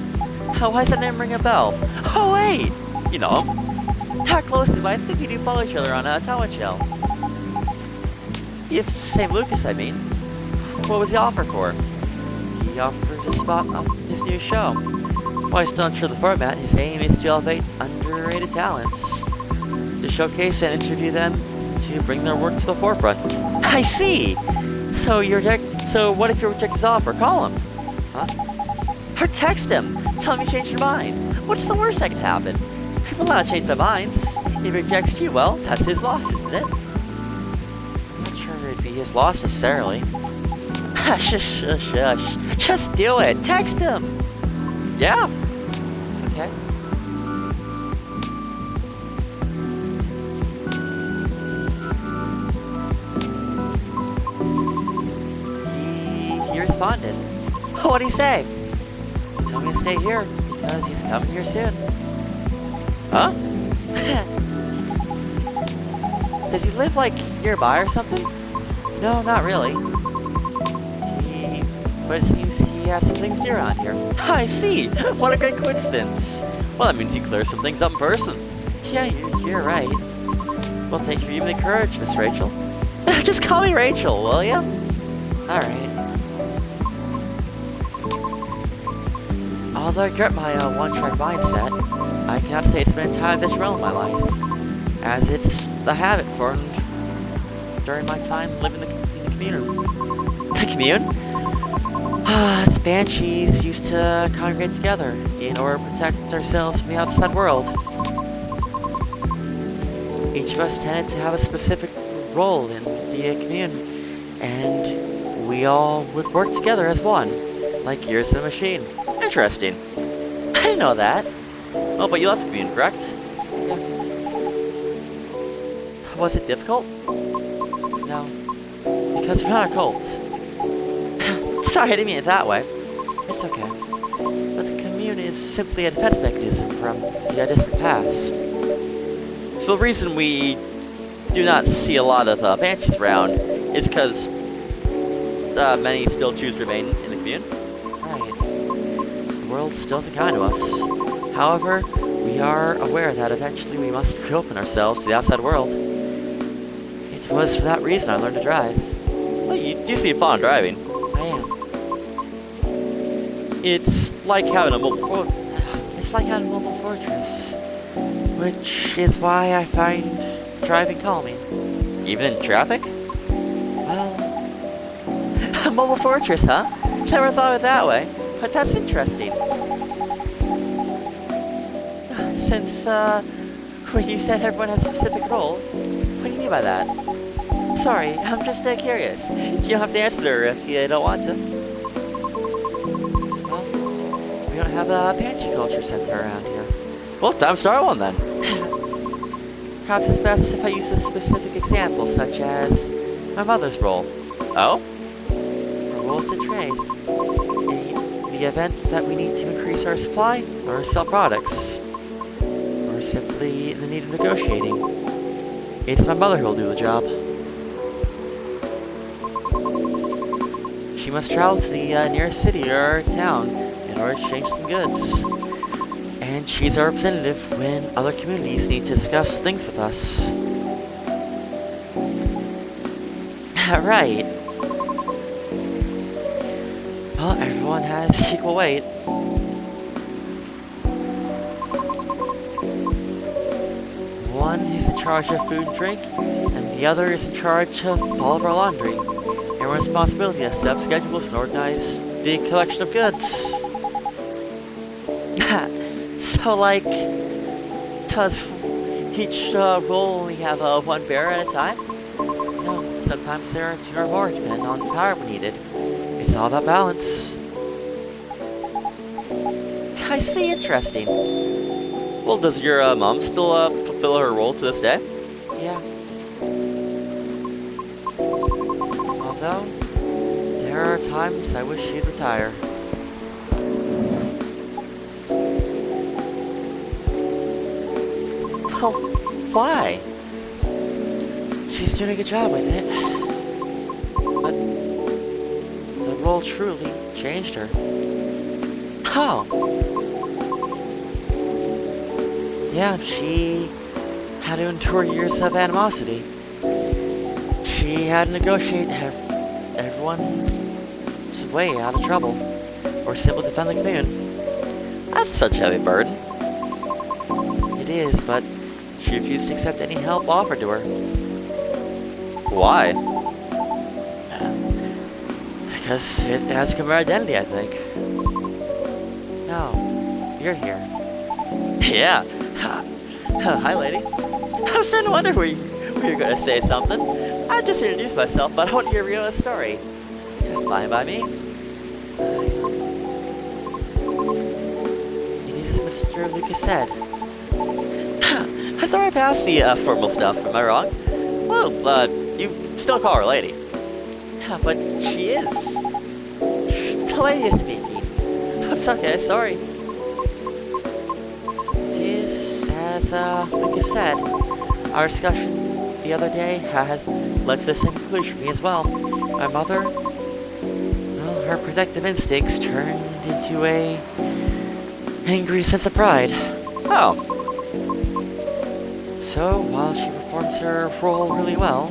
Why does that name ring a bell? Oh wait! You know him. Not closely, but I think we do follow each other on Talent Shell. If same Lucas, I mean. What was the offer for? He offered a spot on his new show. While he's still unsure of the format, his aim is to elevate underrated talents, to showcase and interview them, to bring their work to the forefront. I see! So what if you reject his offer? Call him. Huh? Or text him. Tell him you changed your mind. What's the worst that could happen? People not change their minds. If he rejects you, well, that's his loss, isn't it? I'm not sure it'd be his loss necessarily. Shush, shush, shush. Just do it. Text him. Yeah. Okay. He responded. What'd he say? He told me to stay here because he's coming here soon. Huh? Does he live, like, nearby or something? No, not really. But it seems he has some things to do around here. I see. What a great coincidence. Well, that means he clears some things up in person. Yeah, you're right. Well, thank you for giving me the courage, Miss Rachel. Just call me Rachel, will ya? Alright. Although I regret my one-track mindset, I cannot say it's been entirely detrimental in my life, as it's the habit formed during my time living in the commune. The commune? Us banshees used to congregate together in order to protect ourselves from the outside world. Each of us tended to have a specific role in the commune, and we all would work together as one, like gears in a machine. Interesting. I didn't know that. Oh, but you left the commune, correct? Yeah. Was it difficult? No. Because we're not a cult. Sorry, I didn't mean it that way. It's okay. But the commune is simply a defense mechanism from the distant past. So the reason we do not see a lot of banshees around is because many still choose to remain in the commune. Right. The world still isn't kind to us. However, we are aware that eventually we must reopen ourselves to the outside world. It was for that reason I learned to drive. Well, you do seem fond of driving. I am. It's like having a mobile It's like having a mobile fortress. Which is why I find driving calming. Even in traffic? Well, a mobile fortress, huh? Never thought of it that way, but that's interesting. Since, when you said everyone has a specific role, what do you mean by that? Sorry, I'm just curious. You don't have to answer if you don't want to. Well, we don't have a Banshee Culture Center around here. Well, time to start one then. Perhaps it's best if I use a specific example, such as my mother's role. Oh? Her role is to trade. In the event that we need to increase our supply or sell products, or simply in the need of negotiating, it's my mother who will do the job. She must travel to the nearest city or town in order to exchange some goods. And she's our representative when other communities need to discuss things with us. Right. Well, everyone has equal weight. One is in charge of food and drink, and the other is in charge of all of our laundry. Everyone's responsibility is to set up schedules and organize the collection of goods. So, like, does each role only have one bearer at a time? No, sometimes there are two or more, depending on the power needed. It's all about balance. I see, interesting. Well, does your mom still fulfill her role to this day? Yeah. Although, there are times I wish she'd retire. Well, why? She's doing a good job with it. But the role truly changed her. How? Yeah, she had to endure years of animosity. She had to negotiate everyone's way out of trouble, or simply defend the commune. That's such a heavy burden. It is, but she refused to accept any help offered to her. Why? Because it has become her identity, I think. No, you're here. Yeah. Hi, lady. I was starting to wonder where you were going to say something. I just introduced myself, but I want to hear your story. Fine by me. It is as Mr. Lucas said. I thought I passed the formal stuff. Am I wrong? Well, you still call her lady. But she is. The lady is speaking. I'm sorry. It is as Lucas said. Our discussion the other day has led to the same conclusion for me as well. My mother, well, her protective instincts turned into a angry sense of pride. Oh. So, while she performs her role really well,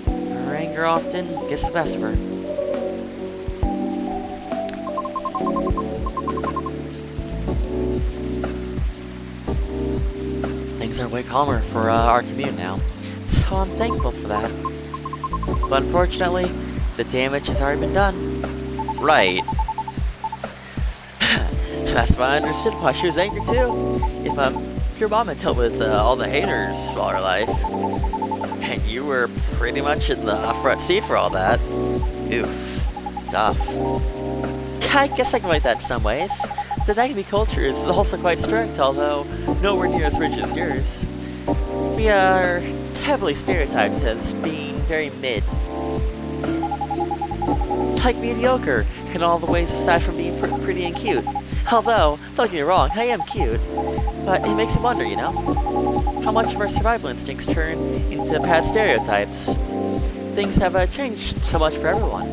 her anger often gets the best of her. Things are way calmer for our commune now, so I'm thankful for that. But unfortunately, the damage has already been done. Right. That's why I understood why she was angry too. If your mom had dealt with all the haters all her life, and you were pretty much in the front seat for all that, oof, tough. I guess I can relate that in some ways. The Nagami culture is also quite strict, although nowhere near as rigid as yours. We are heavily stereotyped as being very mid. Like mediocre in all the ways aside from being pretty and cute. Although, don't get me wrong, I am cute. But it makes you wonder, you know? How much of our survival instincts turn into past stereotypes? Things have changed so much for everyone.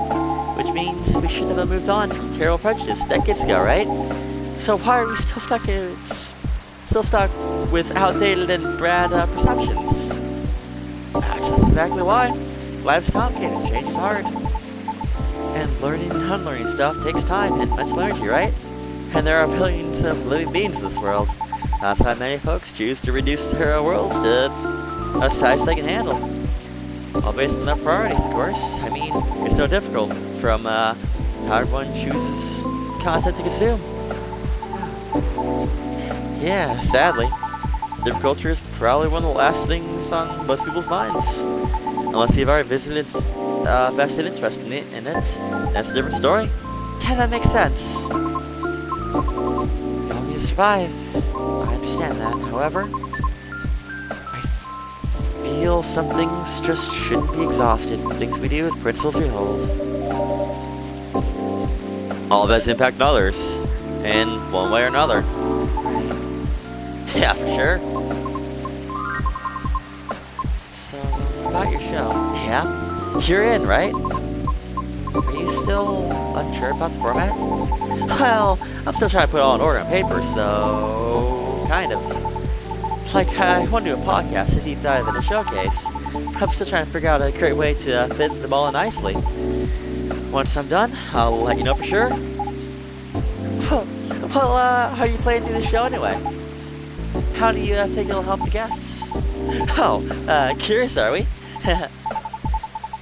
Which means we should have moved on from terrible prejudice decades ago, right? So why are we still stuck with outdated and bad perceptions? That's exactly why. Life's complicated, change is hard. And learning and unlearning stuff takes time and mental energy, right? And there are billions of living beings in this world. That's why many folks choose to reduce their worlds to a size they can handle. All based on their priorities, of course. I mean, it's no difficult from how everyone chooses content to consume. Yeah, sadly, dip culture is probably one of the last things on most people's minds. Unless you've already visited vested interest in it, that's a different story. Yeah, that makes sense. You want me to survive. I understand that. However, I feel some things just shouldn't be exhausted. Things we do with principles we hold. All of us impact on others, in one way or another. Yeah, for sure. So, about your show. Yeah? You're in, right? Are you still unsure about the format? Well, I'm still trying to put it all in order on paper, so... kind of. Like, I want to do a podcast, a deep dive in a showcase. I'm still trying to figure out a great way to fit them all in nicely. Once I'm done, I'll let you know for sure. Well, how are you planning to do the show anyway? How do you think it'll help the guests? Oh, curious are we?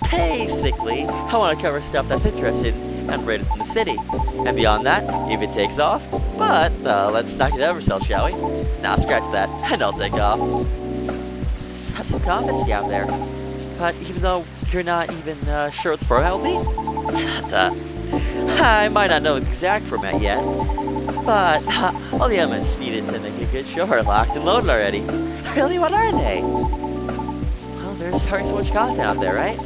Basically, I want to cover stuff that's interesting and rated from the city. And beyond that, if it takes off. But, let's knock it over ourselves, shall we? Now scratch that, and I'll take off. Have some confidence out there. But even though you're not even sure what the format will be? I might not know the exact format yet. But all the elements needed to make a good show are locked and loaded already. Really, what are they? Well, there's already so much content out there, right?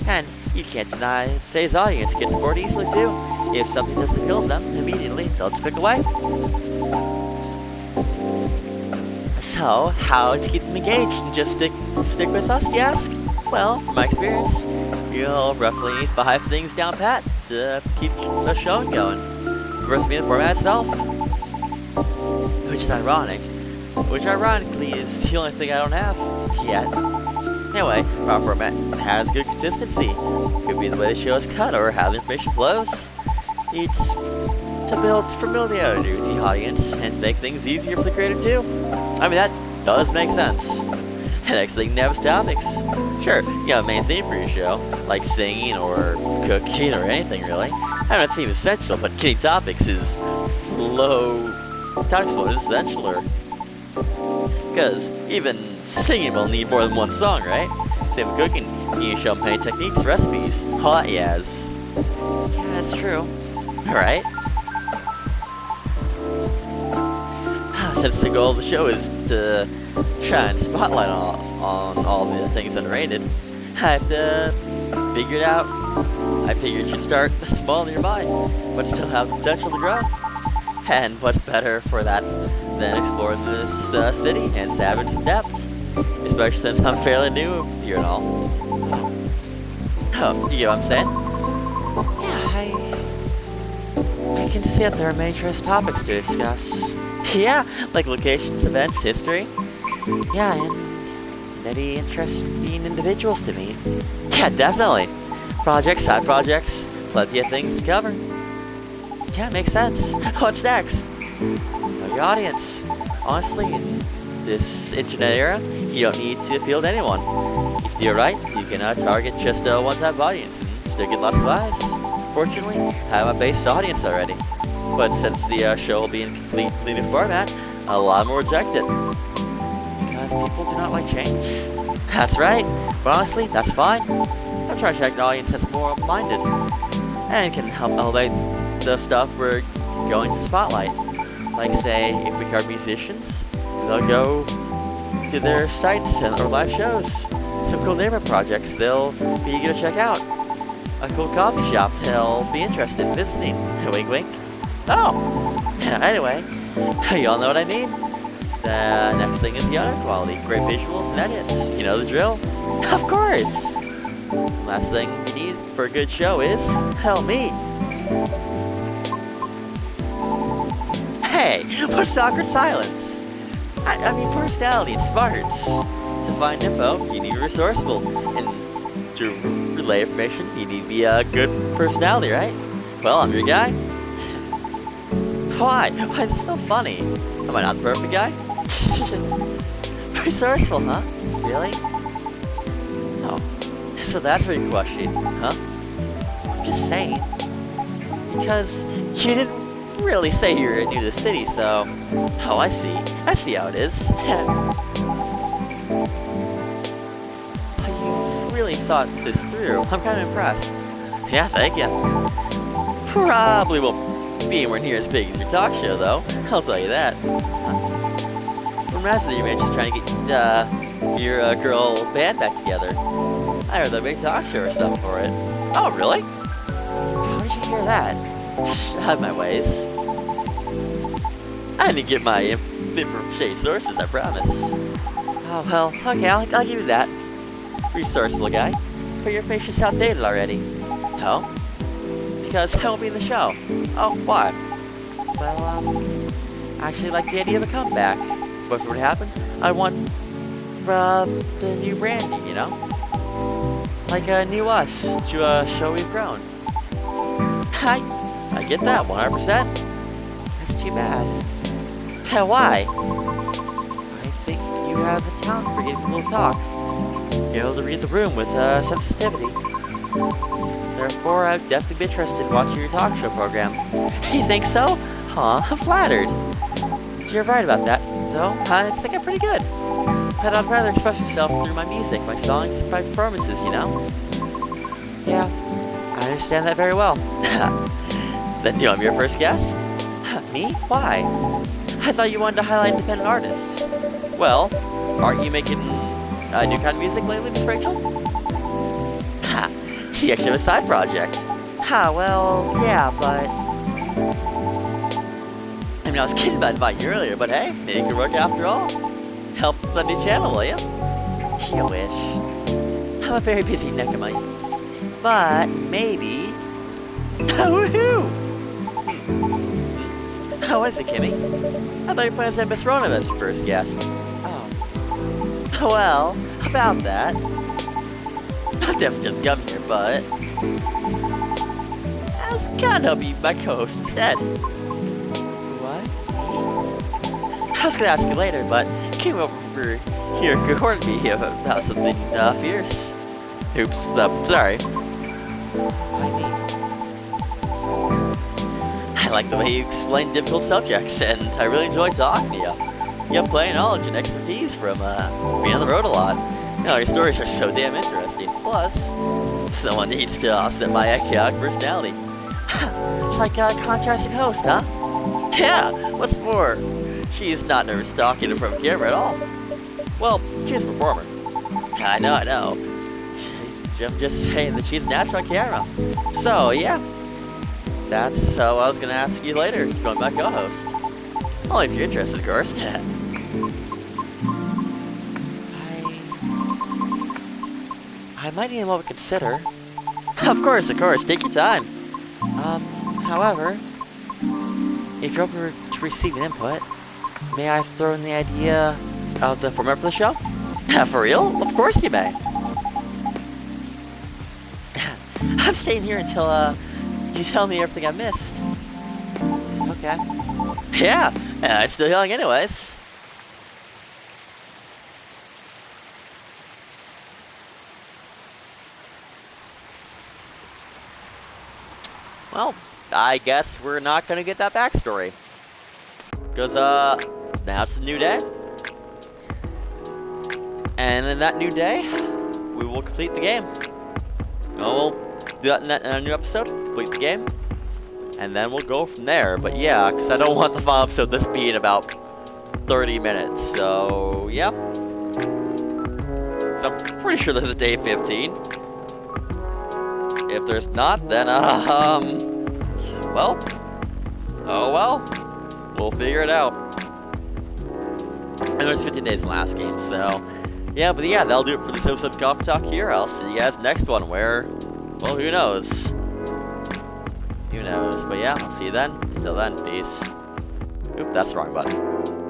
And you can't deny today's audience gets bored easily too. If something doesn't appeal to them, immediately they'll just click away. So, how to keep them engaged and just stick with us, you ask? Well, from my experience, you'll roughly need 5 things down pat to keep the show going. First being the format itself, which is ironic. Which ironically is the only thing I don't have yet. Anyway, our format has good consistency. Could be the way the show is cut or how the information flows. It's to build familiarity with the audience and to make things easier for the creator too. I mean, that does make sense. The next thing, never topics. Sure, you have a main theme for your show, like singing or cooking or anything really. I mean, that theme is essential, but getting topics is low. Topics is essential. Because even singing will need more than one song, right? Same with cooking. You need champagne techniques, recipes. Hot yes. Yeah, that's true. Alright. Since the goal of the show is to shine spotlight on all the things underrated, I have to figure it out. I figured you'd start small nearby, but still have the potential to grow. And what's better for that than exploring this city and stabbing some depth? Especially since I'm fairly new here and all. Oh, you get what I'm saying? Yeah, I can see that there are many interest topics to discuss. Yeah, like locations, events, history. Yeah, and many interesting individuals to meet. Yeah, definitely. Projects, side projects, plenty of things to cover. Yeah, makes sense. What's next? Know your audience. Honestly, in this internet era, you don't need to appeal to anyone. If you do it right, you can target just a one-type audience and still get lots of eyes. Fortunately, I have a base audience already. But since the show will be in completely new format, a lot more reject it. Because people do not like change. That's right. But honestly, that's fine. I'm trying to attract an audience that's more open-minded. And can help elevate the stuff we're going to spotlight. Like say, if we cover musicians, they'll go to their sites or live shows. Some cool neighborhood projects they'll be eager to check out. A cool coffee shop they'll be interested in visiting. Wink wink. Oh! Anyway, you all know what I mean? The next thing is the audio quality. Great visuals and edits. You know the drill? Of course! Last thing you need for a good show is, hell, me. Hey, what's awkward silence? I mean personality and smarts. To find info, you need to be resourceful. And to relay information, you need to be a good personality, right? Well, I'm your guy. Why? Why is this so funny? Am I not the perfect guy? Resourceful, huh? Really? Oh. So that's what you're questioning, huh? I'm just saying. Because you didn't really say you were new to the city, so... Oh, I see. I see how it is. You really thought this through. I'm kind of impressed. Yeah, thank you. Probably won't be anywhere near as big as your talk show, though. I'll tell you that. From last year, you were just trying to get your girl band back together. I heard they made a talk show or something for it. Oh, really? How did you hear that? I have my ways. I didn't get my info from shady sources, I promise. Oh, well, okay, I'll give you that. Resourceful guy. But your face is outdated already. No? Because I won't be in the show. Oh, why? Well, I actually like the idea of a comeback. But if it would happen, I want the new branding, you know? Like a new us to show we've grown. I get that 100%. That's too bad. Why? I think you have a talent for getting people to talk. You're able to read the room with sensitivity. Therefore, I'd definitely be interested in watching your talk show program. You think so? Aw, I'm flattered. You're right about that, though. I think I'm pretty good. But I'd rather express myself through my music, my songs, and my performances, you know? Yeah, I understand that very well. Then do I'm your first guest? Me? Why? I thought you wanted to highlight independent artists. Well, aren't you making a new kind of music lately, Miss Rachel? Ha! She actually have a side project. Ha, well, yeah, but... I mean, I was kidding about inviting you earlier, but hey, maybe it could work after all. Help the new channel, will you? You wish. I'm a very busy neck of mine. But, maybe... Woohoo! How is it, Kimmy? I thought you planned to have Miss Rona as your first guest. Oh. Well, about that. I'll definitely just come here, but... I was gonna help you be my co-host instead. What? I was gonna ask you later, but came over here to warn me about something fierce. Oops, sorry. Why me? I like the way you explain difficult subjects, and I really enjoy talking to you. you have plenty of knowledge and expertise from being on the road a lot. You know, your stories are so damn interesting. Plus, someone needs to offset my chaotic personality. It's like a contrasting host, huh? Yeah, what's more, she's not nervous talking in front of camera at all. Well, she's a performer. I know. I'm just saying that she's natural on camera. So, yeah. That's what I was going to ask you later, if you want my co-host. Only if you're interested, of course. I might need a moment to consider. Of course, take your time. However, if you're open to receiving input, may I throw in the idea of the format for the show? For real? Of course you may. I'm staying here until, you tell me everything I missed. Okay. Yeah, it's still healing anyways. Well, I guess we're not gonna get that backstory. Because, now it's a new day. And in that new day, we will complete the game. We'll do that in a new episode, complete the game. And then we'll go from there. But yeah, because I don't want the final episode this being about 30 minutes. So, yeah. So I'm pretty sure there's a day 15. If there's not, then, well. Oh well. We'll figure it out. And there's 15 days in the last game, so. Yeah, but yeah, that'll do it for this episode of Coffee Talk here. I'll see you guys next one where, well, who knows? Who knows? But yeah, I'll see you then. Until then, peace. Oop, that's the wrong button.